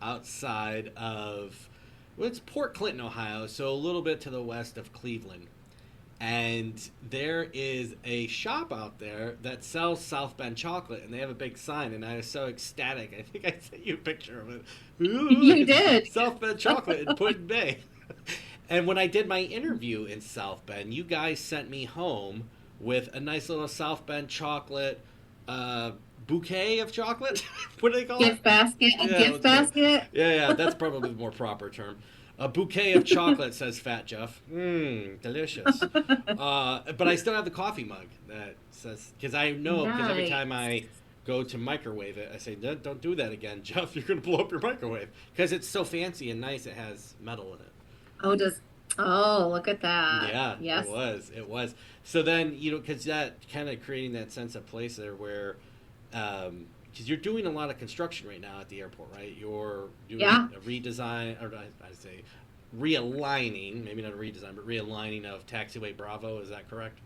outside of, well, it's Port Clinton, Ohio, so a little bit to the west of Cleveland. And there is a shop out there that sells South Bend chocolate, and they have a big sign, and I was so ecstatic. I think I sent you a picture of it. Ooh, You did. South Bend chocolate in Puddin Bay. And when I did my interview in South Bend, you guys sent me home with a nice little South Bend chocolate bouquet of chocolate. What do they call it? Gift basket, a Yeah, gift let's go. basket. Yeah, that's probably the more proper term. A bouquet of chocolate, says Fat Jeff. Mmm, delicious. But I still have the coffee mug that says, because I know, because every Nice. time I go to microwave it, I say, don't do that again, Jeff. You're going to blow up your microwave. Because it's so fancy and nice, it has metal in it. Oh, oh, look at that. Yeah, Yes. it was. It was. So then, because that kind of creating that sense of place there where, because you're doing a lot of construction right now at the airport, right? You're doing Yeah. a redesign, or I say realigning, maybe not a redesign, but realigning of Taxiway Bravo. Is that correct?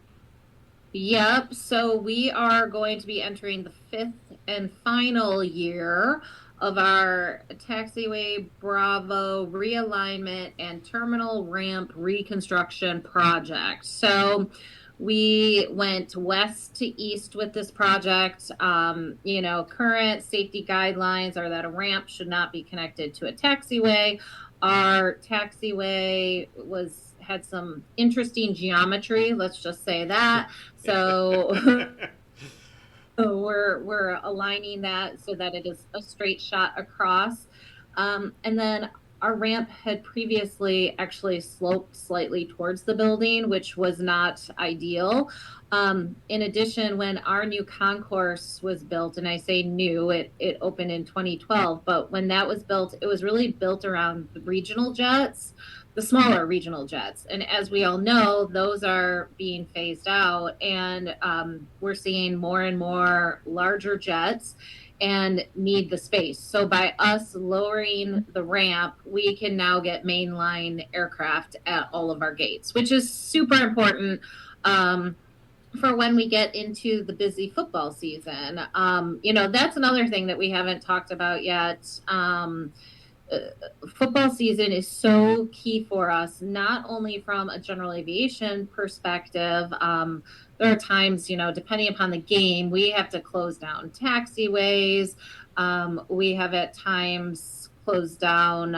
Yep. So we are going to be entering the fifth and final year of our taxiway Bravo realignment and terminal ramp reconstruction project. So we went west to east with this project. Current safety guidelines are that a ramp should not be connected to a taxiway. Our taxiway had some interesting geometry, let's just say that. So we're aligning that so that it is a straight shot across. And then our ramp had previously actually sloped slightly towards the building, which was not ideal. In addition, when our new concourse was built, and I say new, it opened in 2012, but when that was built, it was really built around the regional jets, the smaller regional jets. And as we all know, those are being phased out, and we're seeing more and more larger jets and need the space. So by us lowering the ramp, we can now get mainline aircraft at all of our gates, which is super important. For when we get into the busy football season. That's another thing that we haven't talked about yet. Football season is so key for us, not only from a general aviation perspective. There are times, depending upon the game, we have to close down taxiways. We have at times closed down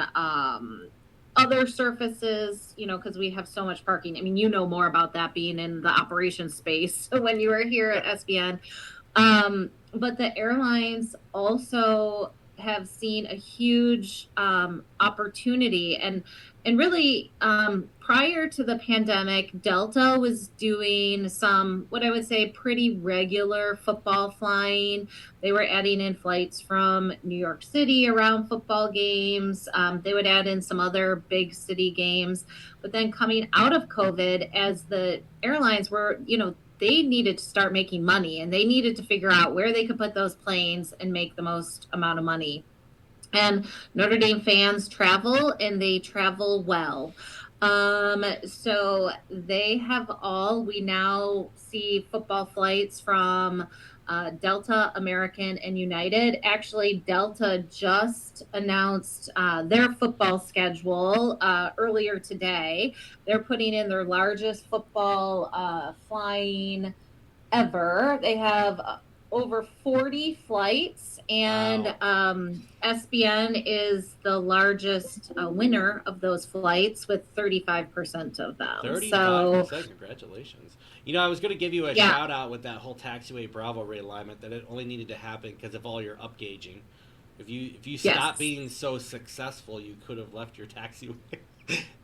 other surfaces, because we have so much parking. I mean, you know more about that being in the operations space when you were here at SBN. but the airlines also have seen a huge opportunity, and really, prior to the pandemic, Delta was doing some, what I would say, pretty regular football flying. They were adding in flights from New York City around football games. They would add in some other big city games. But then coming out of COVID, as the airlines were, they needed to start making money, and they needed to figure out where they could put those planes and make the most amount of money. And Notre Dame fans travel, and they travel well. So we now see football flights from Delta, American, and United. Actually, Delta just announced their football schedule earlier today. They're putting in their largest football flying ever. They have over 40 flights, and Wow. SBN is the largest winner of those flights with 35% of them. So, 35%. Congratulations. You know, I was going to give you a yeah, shout out with that whole taxiway Bravo realignment that it only needed to happen because of all your upgauging. If you stopped yes. being so successful, you could have left your taxiway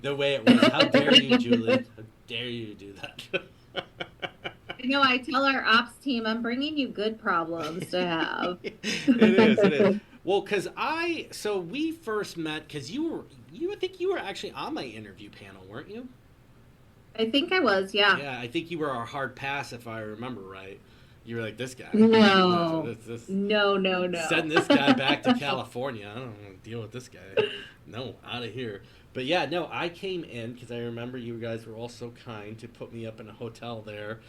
the way it was. How dare you, Julie? How dare you do that? I tell our ops team, I'm bringing you good problems to have. It is. It is. Well, so we first met because I think you were actually on my interview panel, weren't you? I think I was, yeah. Yeah, I think you were our hard pass if I remember right. You were like, this guy, No, this no, no, send no. this guy back to California. I don't want to deal with this guy. No, out of here. But yeah, no, I came in because I remember you guys were all so kind to put me up in a hotel there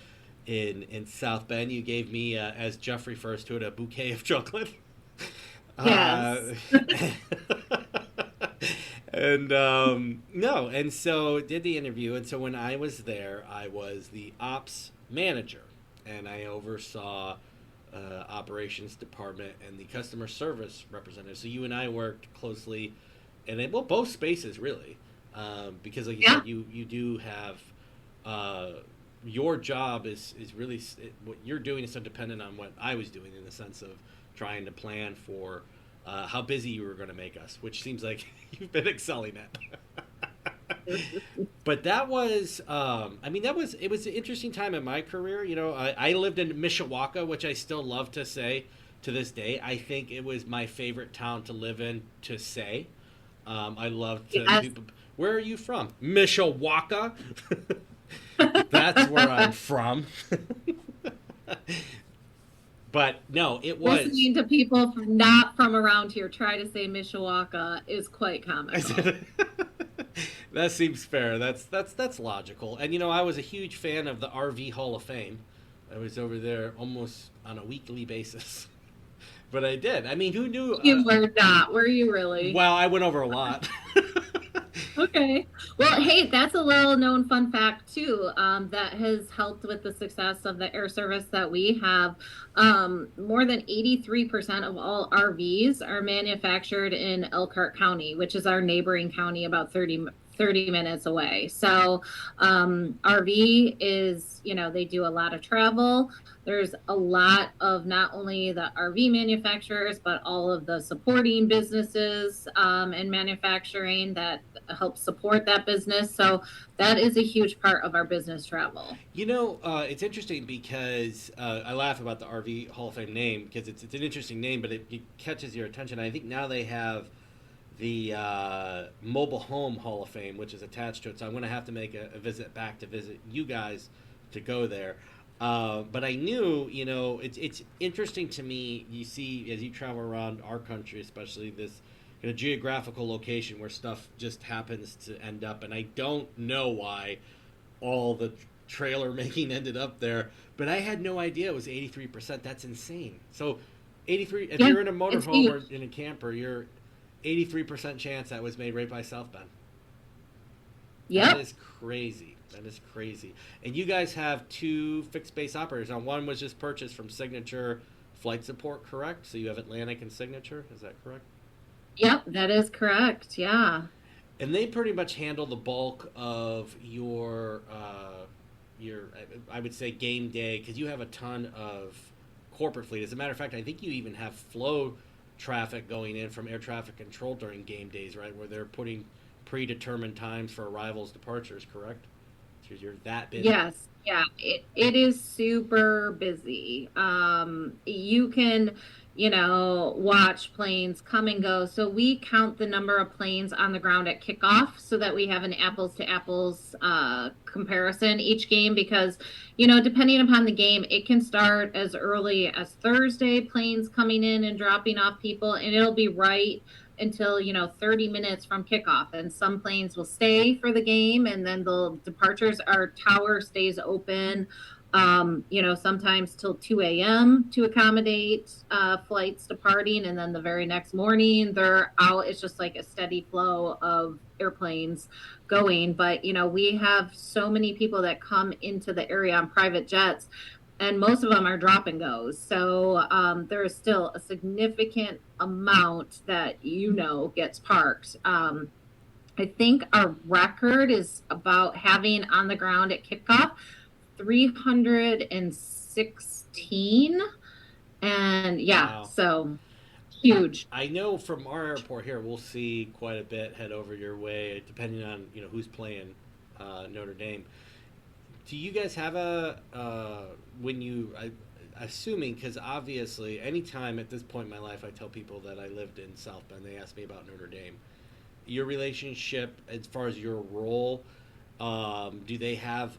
in South Bend. You gave me, as Jeff refers to it, a bouquet of chocolate. Uh, Yes. and no, and so did the interview. And so when I was there, I was the ops manager, and I oversaw operations department and the customer service representative. So you and I worked closely, and well, both spaces really, because like you Yeah. said, you do have. Uh, your job is really what you're doing is so dependent on what I was doing in the sense of trying to plan for how busy you were going to make us, which seems like you've been excelling at. But that was, I mean, it was an interesting time in my career. You know, I lived in Mishawaka, which I still love to say to this day. I think it was my favorite town to live in to say. I love to Yes. people. Where are you from? Mishawaka. That's where I'm from. But no, it was. Listening to people not from around here try to say Mishawaka is quite comical. That seems fair. That's logical. And you know, I was a huge fan of the RV Hall of Fame. I was over there almost on a weekly basis. But I did. I mean, who knew? You were not, were you really? Well, I went over a lot. Okay. Well, hey, that's a little known fun fact too, that has helped with the success of the air service that we have. More than 83% of all RVs are manufactured in Elkhart County, which is our neighboring county about 30 minutes away. So, RV is, they do a lot of travel. There's a lot of not only the RV manufacturers, but all of the supporting businesses and manufacturing that help support that business. So that is a huge part of our business travel. You know, it's interesting because I laugh about the RV Hall of Fame name because it's an interesting name, but it catches your attention. I think now they have the Mobile Home Hall of Fame, which is attached to it. So I'm going to have to make a visit back to visit you guys to go there. But I knew, you know, it's interesting to me. You see, as you travel around our country, especially this kind of geographical location where stuff just happens to end up, and I don't know why all the trailer making ended up there, but I had no idea it was 83%. That's insane. So 83, if Yeah, you're in a it's motorhome or huge. in a camper, you're 83% chance that was made right by South Bend. That Yep. is crazy. That is crazy. And you guys have two fixed base operators. Now, one was just purchased from Signature Flight Support, correct? So you have Atlantic and Signature. Is that correct? Yep, that is correct. Yeah. And they pretty much handle the bulk of your I would say game day because you have a ton of corporate fleet. As a matter of fact, I think you even have flow traffic going in from air traffic control during game days, right, where they're putting predetermined times for arrivals, departures. Correct? Because you're that busy. Yes, yeah, it is super busy. You can, watch planes come and go. So we count the number of planes on the ground at kickoff so that we have an apples to apples comparison each game because, depending upon the game, it can start as early as Thursday, planes coming in and dropping off people, and it'll be right until 30 minutes from kickoff, and some planes will stay for the game, and then the departures, our tower stays open sometimes till 2 a.m. to accommodate flights departing, and then the very next morning they're out. It's just like a steady flow of airplanes going. But we have so many people that come into the area on private jets, and most of them are drop and goes. So there is still a significant amount that gets parked. I think our record is about having on the ground at kickoff 316, and yeah, Wow. so huge. I know from our airport here, we'll see quite a bit head over your way, depending on who's playing Notre Dame. Do you guys have a when you assuming, because obviously anytime at this point in my life I tell people that I lived in South Bend, they ask me about Notre Dame. Your relationship as far as your role, do they have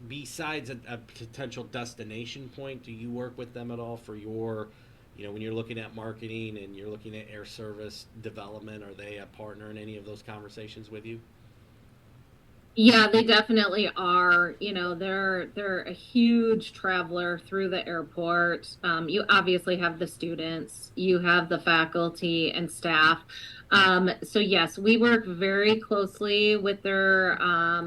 besides a potential destination point, do you work with them at all for your when you're looking at marketing and you're looking at air service development? Are they a partner in any of those conversations with you? Yeah, they definitely are. They're a huge traveler through the airport. You obviously have the students, you have the faculty and staff. So yes, we work very closely with their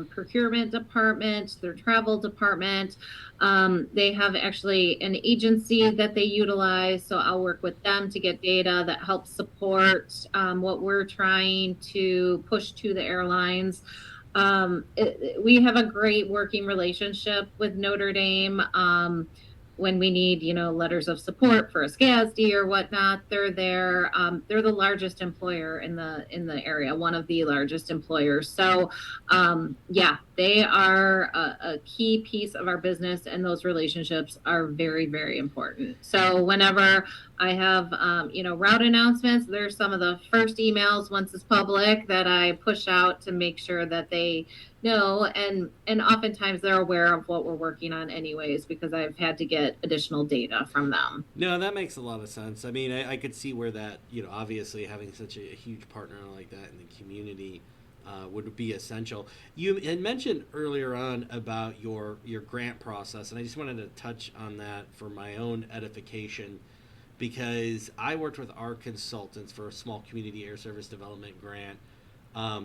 procurement department, their travel department. They have actually an agency that they utilize, so I'll work with them to get data that helps support what we're trying to push to the airlines. We have a great working relationship with Notre Dame. When we need, letters of support for a SCASD or whatnot, they're there. They're the largest employer in the area, one of the largest employers. So, yeah, they are a key piece of our business, and those relationships are very, very important. So, whenever I have, route announcements, there's some of the first emails once it's public that I push out to make sure that they know, and oftentimes they're aware of what we're working on anyways, because I've had to get additional data from them. No, that makes a lot of sense. I mean, I could see where that, obviously having such a huge partner like that in the community would be essential. You had mentioned earlier on about your grant process, and I just wanted to touch on that for my own edification, because I worked with our consultants for a small community air service development grant.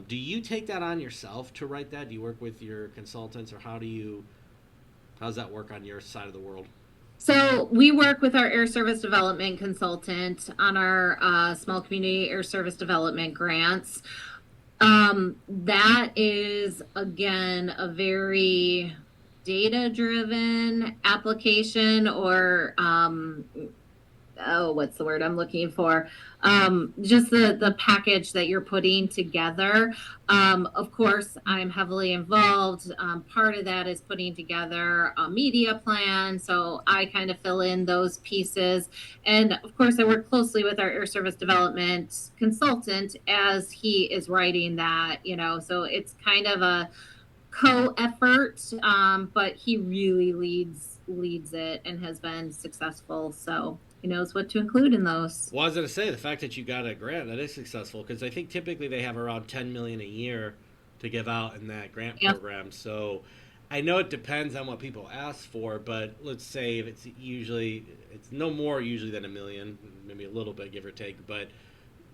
Do you take that on yourself to write that? Do you work with your consultants, or how's that work on your side of the world? So we work with our air service development consultant on our small community air service development grants. That is, again, a very data driven application, or what's the word I'm looking for? Just the package that you're putting together. Of course, I'm heavily involved. Part of that is putting together a media plan. So I kind of fill in those pieces. And of course, I work closely with our air service development consultant as he is writing that, so it's kind of a co-effort, but he really leads it and has been successful. So he knows what to include in those. Well, I was going to say the fact that you got a grant that is successful, because I think typically they have around 10 million a year to give out in that grant Yep. program. So I know it depends on what people ask for, but let's say if it's no more usually than a million, maybe a little bit give or take, but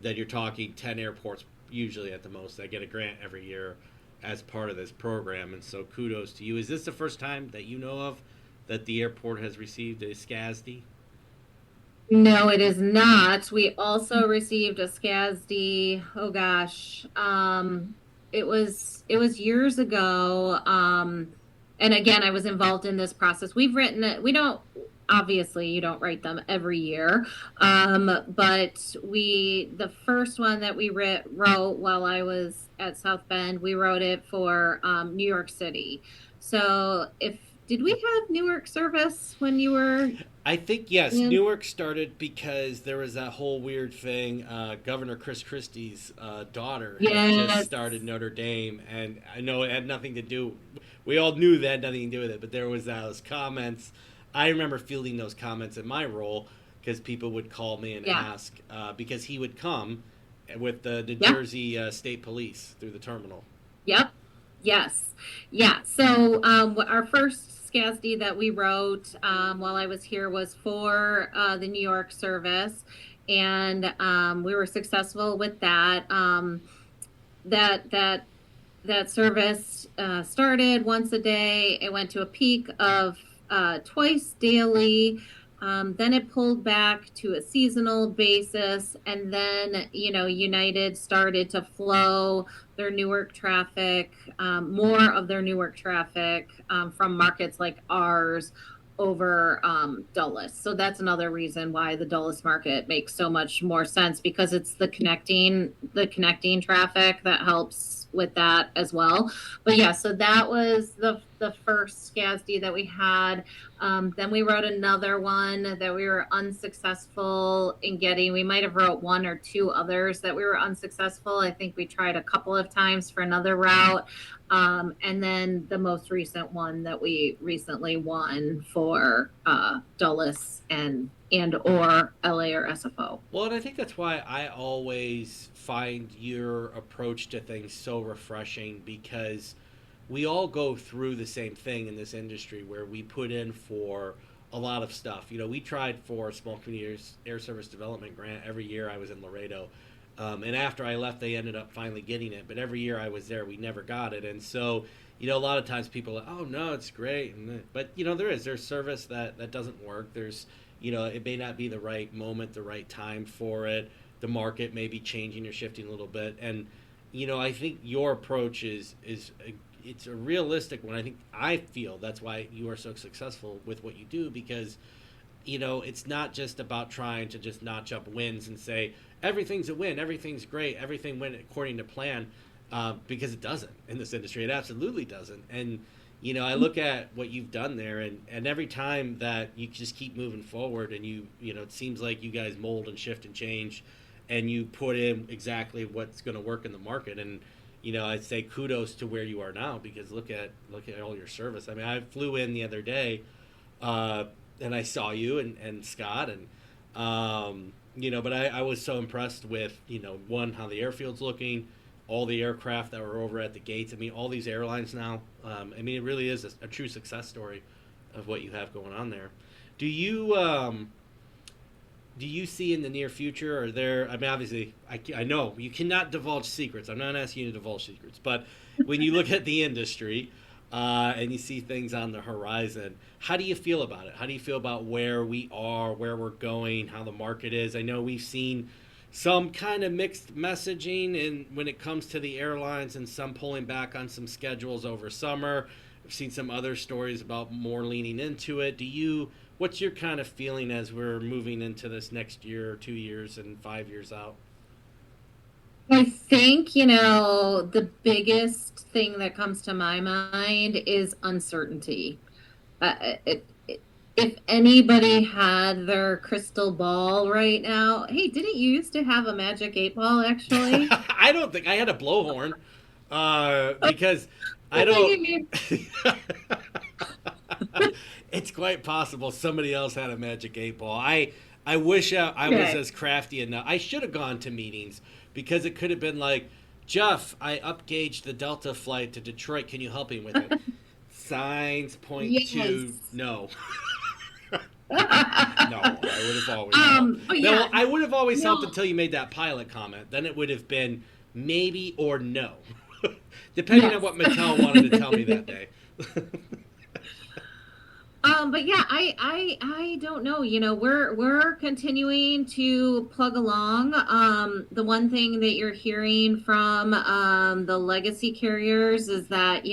that you're talking 10 airports usually at the most that get a grant every year as part of this program. And so kudos to you. Is this the first time that you know of that the airport has received a SCASD? No, it is not. We also received a SCASD. Oh gosh, it was years ago. And again, I was involved in this process. We've written it. We don't. obviously you don't write them every year. But the first one that we wrote while I was at South Bend, we wrote it for New York City. So did we have Newark service when you were I think yes, in? Newark started because there was that whole weird thing. Governor Chris Christie's daughter had just Yes. started Notre Dame, and I know it had nothing to do. We all knew that had nothing to do with it, but there was those comments. I remember fielding those comments in my role because people would call me and Yeah. ask because he would come with the New Yep. Jersey State Police through the terminal. Yep. Yes. Yeah. So our first SCASD that we wrote while I was here was for the New York service, and we were successful with that. That that that service started once a day. It went to a peak of twice daily. Then it pulled back to a seasonal basis, and then United started to flow their Newark traffic, more of their Newark traffic from markets like ours over Dulles. So that's another reason why the Dulles market makes so much more sense, because it's the connecting traffic that helps with that as well. But yeah, so that was the first SCASD that we had. Then we wrote another one that we were unsuccessful in getting. We might have wrote one or two others that we were unsuccessful. I think we tried a couple of times for another route. And then the most recent one that we recently won for Dulles and or LA or SFO. Well, and I think that's why I always find your approach to things so refreshing, because we all go through the same thing in this industry where we put in for a lot of stuff. We tried for a small community air service development grant every year I was in Laredo. And after I left, they ended up finally getting it. But every year I was there, we never got it. And so, a lot of times people are like, oh, no, it's great. But, there's service that doesn't work. It may not be the right moment, the right time for it. The market may be changing or shifting a little bit. And, I think your approach it's a realistic one. I feel that's why you are so successful with what you do, because it's not just about trying to just notch up wins and say everything's a win, everything's great, everything went according to plan, because it doesn't in this industry. It absolutely doesn't. And I look at what you've done there, and every time that you just keep moving forward, and it seems like you guys mold and shift and change, and you put in exactly what's going to work in the market. And I'd say kudos to where you are now, because look at all your service. I mean, I flew in the other day, and I saw you and Scott, and but I was so impressed with one, how the airfield's looking, all the aircraft that were over at the gates. I mean, all these airlines now. It really is a true success story of what you have going on there. Do you see in the near future, are there, obviously, I know you cannot divulge secrets. I'm not asking you to divulge secrets. But when you look at the industry and you see things on the horizon, how do you feel about it? How do you feel about where we are, where we're going, how the market is? I know we've seen some kind of mixed messaging when it comes to the airlines, and some pulling back on some schedules over summer. I've seen some other stories about more leaning into it. What's your kind of feeling as we're moving into this next year, 2 years, and 5 years out? I think, the biggest thing that comes to my mind is uncertainty. If anybody had their crystal ball right now, hey, didn't you used to have a magic 8 ball, actually? I don't think I had a blowhorn, because I I thought don't. you mean. It's quite possible somebody else had a magic 8 ball. I wish I was Okay. as crafty enough. I should have gone to meetings, because it could have been like, Jeff, I upgauged the Delta flight to Detroit. Can you help me with it? Signs point to Yes. no. No, I would have always helped. But No, yeah, I would have always helped no, until you made that pilot comment. Then it would have been maybe or no, depending on yes. what Mattel wanted to tell me that day. But yeah, I don't know. We're continuing to plug along. The one thing that you're hearing from the legacy carriers is that,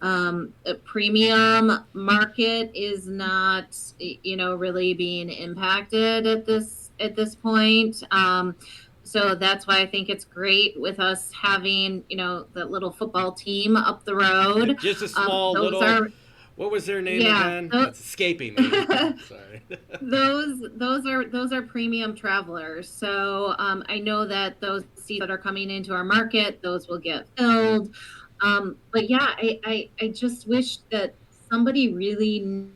the premium market is not, really being impacted at this point. So that's why I think it's great with us having, that little football team up the road. Just a small Those little. are What was their name yeah, again? It's escaping me. Sorry. those are premium travelers. So I know that those seats that are coming into our market, those will get filled. But yeah, I just wish that somebody really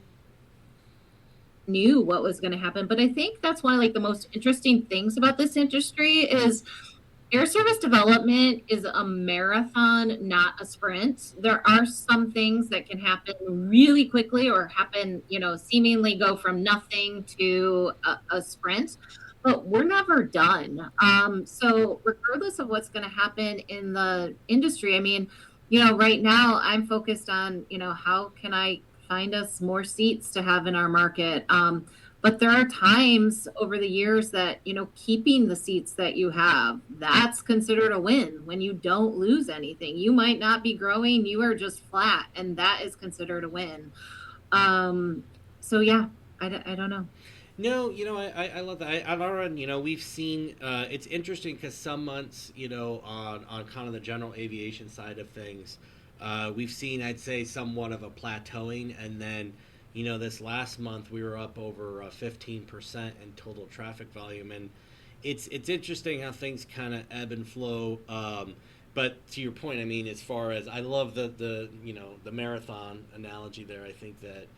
knew what was going to happen. But I think that's one of like the most interesting things about this industry is air service development is a marathon, not a sprint. There are some things that can happen really quickly or happen, seemingly go from nothing to a sprint, but we're never done. So regardless of what's going to happen in the industry, I mean, right now I'm focused on, how can I find us more seats to have in our market? But there are times over the years that, keeping the seats that you have, that's considered a win when you don't lose anything. You might not be growing, you are just flat, and that is considered a win. So yeah, I don't know. No, I love that. On our end, we've seen, it's interesting because some months, on kind of the general aviation side of things, we've seen, I'd say, somewhat of a plateauing. And then, this last month we were up over 15% in total traffic volume. And it's interesting how things kind of ebb and flow. But to your point, I mean, as far as I love the marathon analogy there, I think that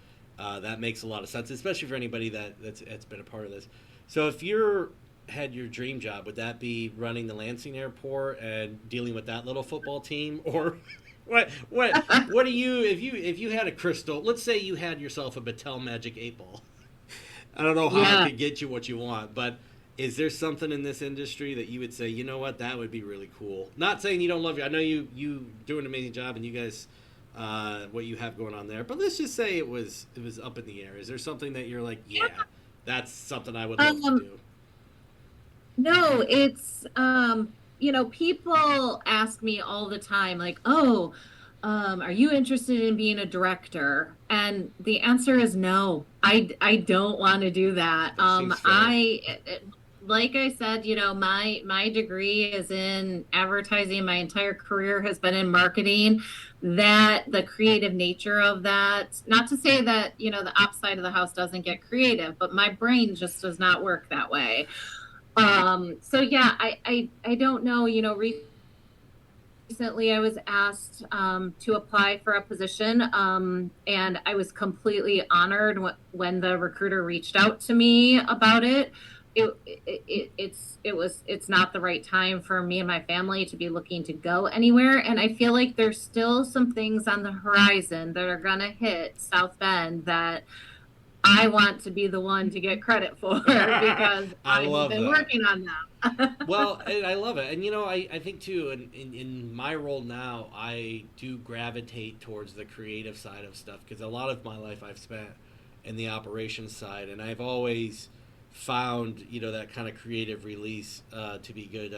that makes a lot of sense, especially for anybody that's been a part of this. So if you had your dream job, would that be running the Lansing Airport and dealing with that little football team, or what do you if you had a crystal? Let's say you had yourself a Battelle Magic 8 Ball. I don't know how Yeah. it could get you what you want, but is there something in this industry that you would say, you know what, that would be really cool? Not saying you don't love it. I know you do an amazing job, and you guys, what you have going on there. But let's just say it was up in the air. Is there something that you're like, yeah, that's something I would love to Um, do? no, it's people ask me all the time, like, oh, are you interested in being a director? And the answer is no. I don't want to do that. That seems fair. Like I said, my degree is in advertising. My entire career has been in marketing. That the creative nature of that, not to say that, the ops side of the house doesn't get creative, but my brain just does not work that way. So yeah, I don't know, recently I was asked to apply for a position, and I was completely honored when the recruiter reached out to me about it. It's not the right time for me and my family to be looking to go anywhere, and I feel like there's still some things on the horizon that are gonna hit South Bend that I want to be the one to get credit for because I I've love been that. working on them. Well, and I love it. And I think too, in my role now, I do gravitate towards the creative side of stuff because a lot of my life I've spent in the operations side, and I've always found that kind of creative release to be good.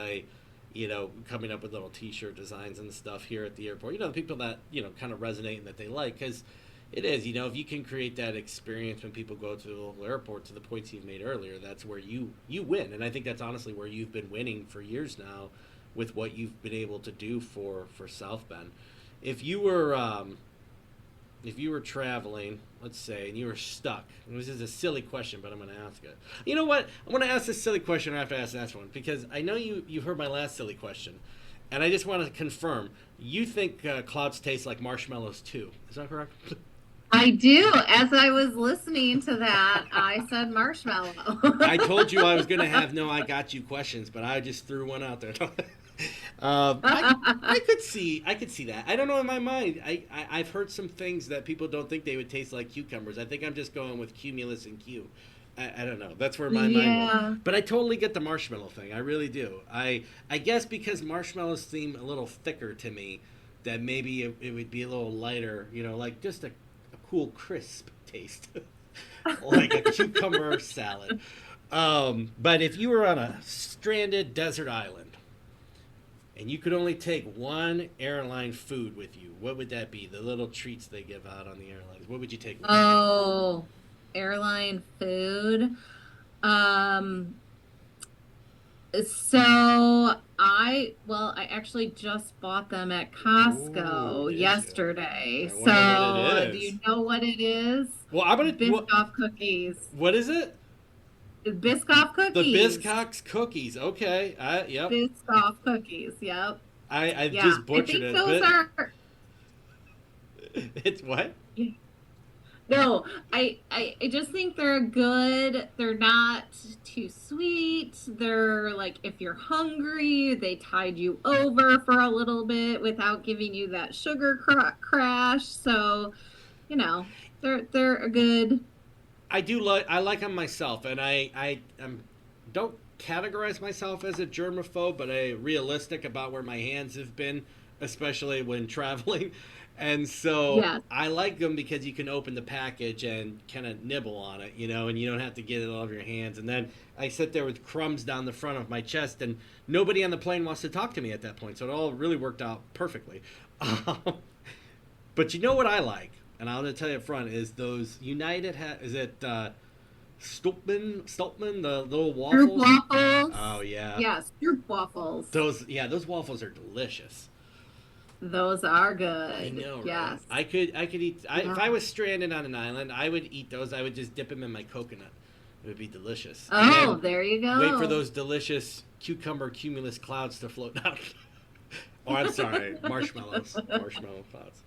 Coming up with little T-shirt designs and stuff here at the airport. The people that kind of resonate and that they like, because it is, if you can create that experience when people go to the local airport, to the points you've made earlier, that's where you win. And I think that's honestly where you've been winning for years now with what you've been able to do for South Bend. If you were traveling, let's say, and you were stuck, and this is a silly question, but I'm going to ask it. You know what? I'm going to ask this silly question after I ask the next one, because I know you heard my last silly question, and I just want to confirm. You think clouds taste like marshmallows too? Is that correct? I do. As I was listening to that, I said marshmallow. I told you I was going to have no I got you questions, but I just threw one out there. I could see that. I don't know, in my mind. I've heard some things that people don't think they would taste like cucumbers. I think I'm just going with cumulus and Q. I don't know. That's where my mind Yeah. went. But I totally get the marshmallow thing. I really do. I guess because marshmallows seem a little thicker to me, that maybe it would be a little lighter. Like just a cool, crisp taste, like a cucumber salad. But if you were on a stranded desert island and you could only take one airline food with you, what would that be? The little treats they give out on the airlines. What would you take with you? Oh, airline food. Um, I actually just bought them at Ooh, Costco did you? yesterday. I wonder what it So, do is. you know what it is? Well, I'm gonna. Biscoff cookies. What is it? Biscoff The cookies. Biscox cookies. Okay. Yep. Biscoff cookies. Yep. I Yeah. just I butchered think it, those but are. it's what? No, I just think they're good. They're not too sweet. They're like if you're hungry, they tide you over for a little bit without giving you that sugar crash. So, you know, they're a good. I like them myself, and I don't categorize myself as a germaphobe, but I realistic about where my hands have been, especially when traveling. And so Yes. I like them because you can open the package and kind of nibble on it, and you don't have to get it all over your hands. And then I sit there with crumbs down the front of my chest, and nobody on the plane wants to talk to me at that point. So it all really worked out perfectly. But you know what I like, and I'm going to tell you up front, is those United is it Stulpman, the little Droop waffles? waffles. Oh yeah, Yes, droop waffles. those waffles are delicious. Those are I good. know, right? Yes. I could eat. If Yeah. I was stranded on an island, I would eat those. I would just dip them in my coconut. It would be delicious. And Oh, then there you wait for go. those delicious cucumber cumulus clouds to float out. Oh, I'm sorry, marshmallow clouds.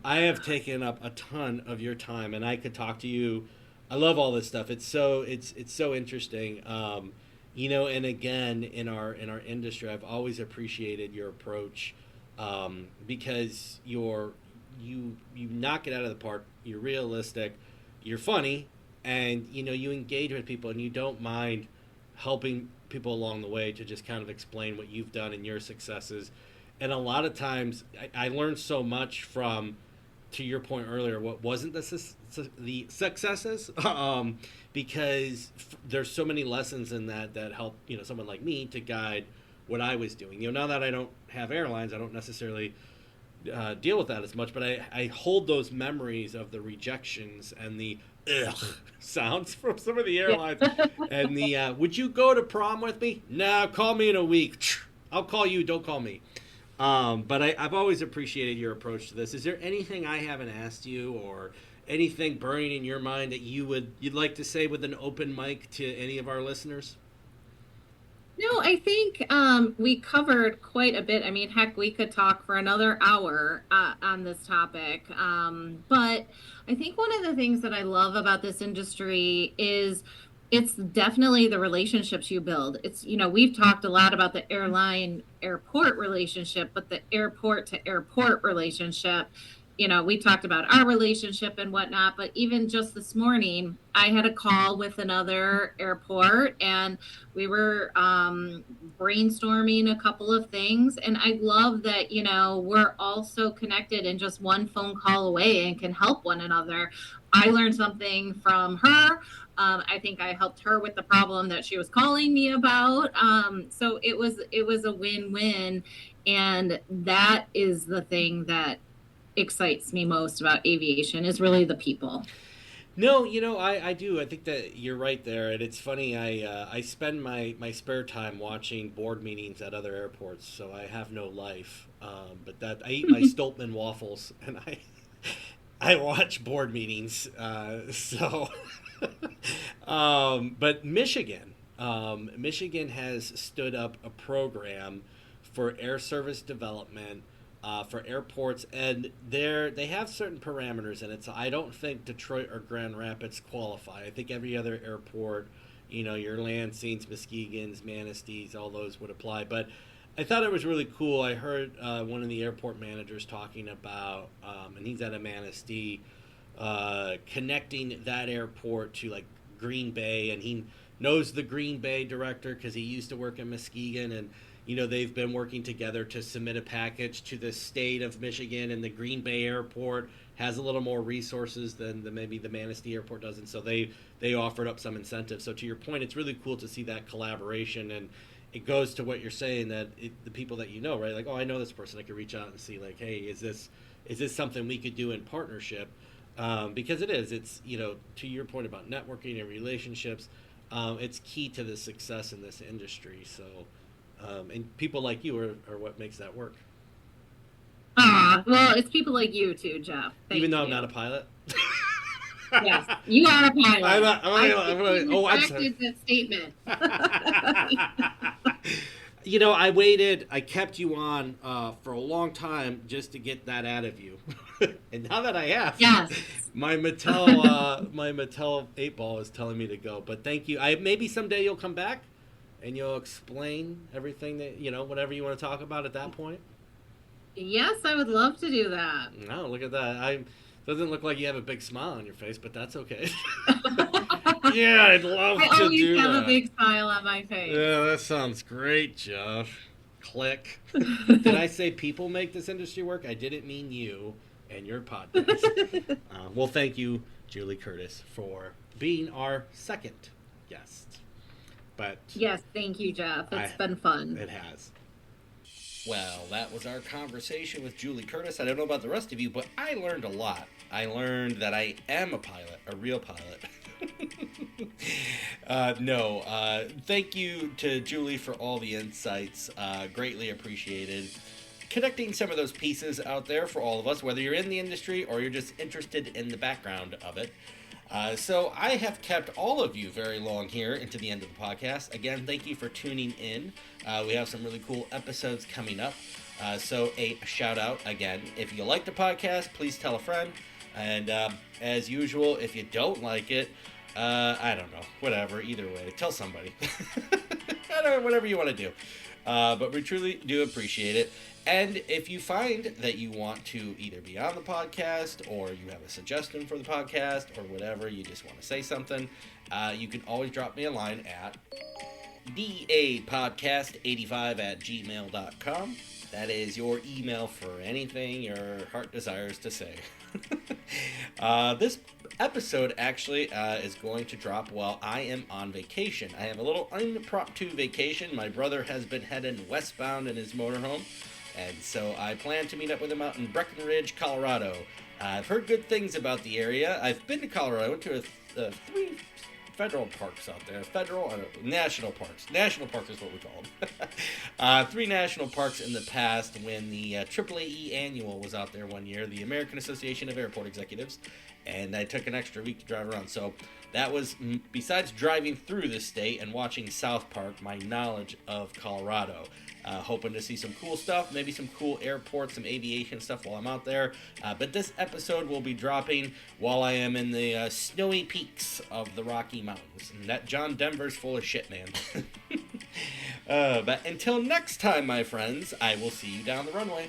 I have taken up a ton of your time, and I could talk to you. I love all this stuff. It's so interesting. And again, in our industry, I've always appreciated your approach, because you knock it out of the park. You're realistic, you're funny, and you engage with people, and you don't mind helping people along the way to just kind of explain what you've done and your successes. And a lot of times, I learned so much from, to your point earlier, what wasn't the successes, because there's so many lessons in that help someone like me to guide what I was doing. Now that I don't have airlines, I don't necessarily deal with that as much, but I hold those memories of the rejections and the ugh sounds from some of the airlines, Yeah. and the would you go to prom with me? No, call me in a week. I'll call you, don't call me. But I've always appreciated your approach to this. Is there anything I haven't asked you, or anything burning in your mind that you'd like to say with an open mic to any of our listeners? No, I think we covered quite a bit. I mean, heck, we could talk for another hour on this topic. But I think one of the things that I love about this industry is it's definitely the relationships you build. We've talked a lot about the airline airport relationship, but the airport to airport relationship, we talked about our relationship and whatnot, but even just this morning, I had a call with another airport and we were brainstorming a couple of things. And I love that, we're all so connected and just one phone call away and can help one another. I learned something from her. I think I helped her with the problem that she was calling me about. So it was a win-win. And that is the thing that excites me most about aviation is really the people. No, I do. I think that you're right there, and it's funny. I spend my spare time watching board meetings at other airports, so I have no life. But that I eat my Stoltman waffles, and I watch board meetings. But Michigan has stood up a program for air service development, for airports, and they have certain parameters in it. So I don't think Detroit or Grand Rapids qualify. I think every other airport, your Lansings, Muskegons, Manastees, all those would apply. But I thought it was really cool. I heard one of the airport managers talking about, and he's at a Manistee, connecting that airport to like Green Bay, and he knows the Green Bay director because he used to work in Muskegon, and they've been working together to submit a package to the state of Michigan, and the Green Bay airport has a little more resources than maybe the Manistee airport doesn't, so they offered up some incentives. So to your point, it's really cool to see that collaboration, and it goes to what you're saying, that the people that right, like, oh, I know this person, I could reach out and see, like, hey, is this something we could do in partnership? Because it's to your point about networking and relationships, it's key to the success in this industry. So and people like you are what makes that work. Well, it's people like you too, Jeff. Even though I'm not a pilot. Yes, you are a pilot. I'm sorry. That statement. I waited. I kept you on for a long time just to get that out of you, and now that I have, yes, my Mattel 8-ball is telling me to go. But thank you. Maybe someday you'll come back, and you'll explain everything that whatever you want to talk about at that point. Yes, I would love to do that. No, look at that. Doesn't look like you have a big smile on your face, but that's okay. Yeah, I'd love to do that. I always have a big smile on my face. Yeah, that sounds great, Jeff. Click. Did I say people make this industry work? I didn't mean you and your podcast. Well, thank you, Julie Curtis, for being our second guest. But yes, thank you, Jeff. It's been fun. It has. Well, that was our conversation with Julie Curtis. I don't know about the rest of you, but I learned a lot. I learned that I am a pilot, a real pilot. Thank you to Julie for all the insights. Greatly appreciated. Connecting some of those pieces out there for all of us, whether you're in the industry or you're just interested in the background of it. So I have kept all of you very long here into the end of the podcast. Again, thank you for tuning in. We have some really cool episodes coming up. So a shout out again. If you like the podcast, please tell a friend. And as usual, if you don't like it, I don't know, whatever, either way, tell somebody. I don't know, whatever you want to do. But we truly do appreciate it. And if you find that you want to either be on the podcast or you have a suggestion for the podcast or whatever, you just want to say something, you can always drop me a line at dapodcast85@gmail.com. That is your email for anything your heart desires to say. This episode actually is going to drop while I am on vacation. I have a little impromptu vacation. My brother has been heading westbound in his motorhome, and so I plan to meet up with him out in Breckenridge, Colorado. I've heard good things about the area. I've been to Colorado. I went to 3 federal parks out there. National parks. National park is what we call them. 3 national parks in the past when the AAAE annual was out there one year, the American Association of Airport Executives, and I took an extra week to drive around. So that was, besides driving through the state and watching South Park, my knowledge of Colorado. Hoping to see some cool stuff, maybe some cool airports, some aviation stuff while I'm out there. But this episode will be dropping while I am in the snowy peaks of the Rocky Mountains. And that John Denver's full of shit, man. But until next time, my friends, I will see you down the runway.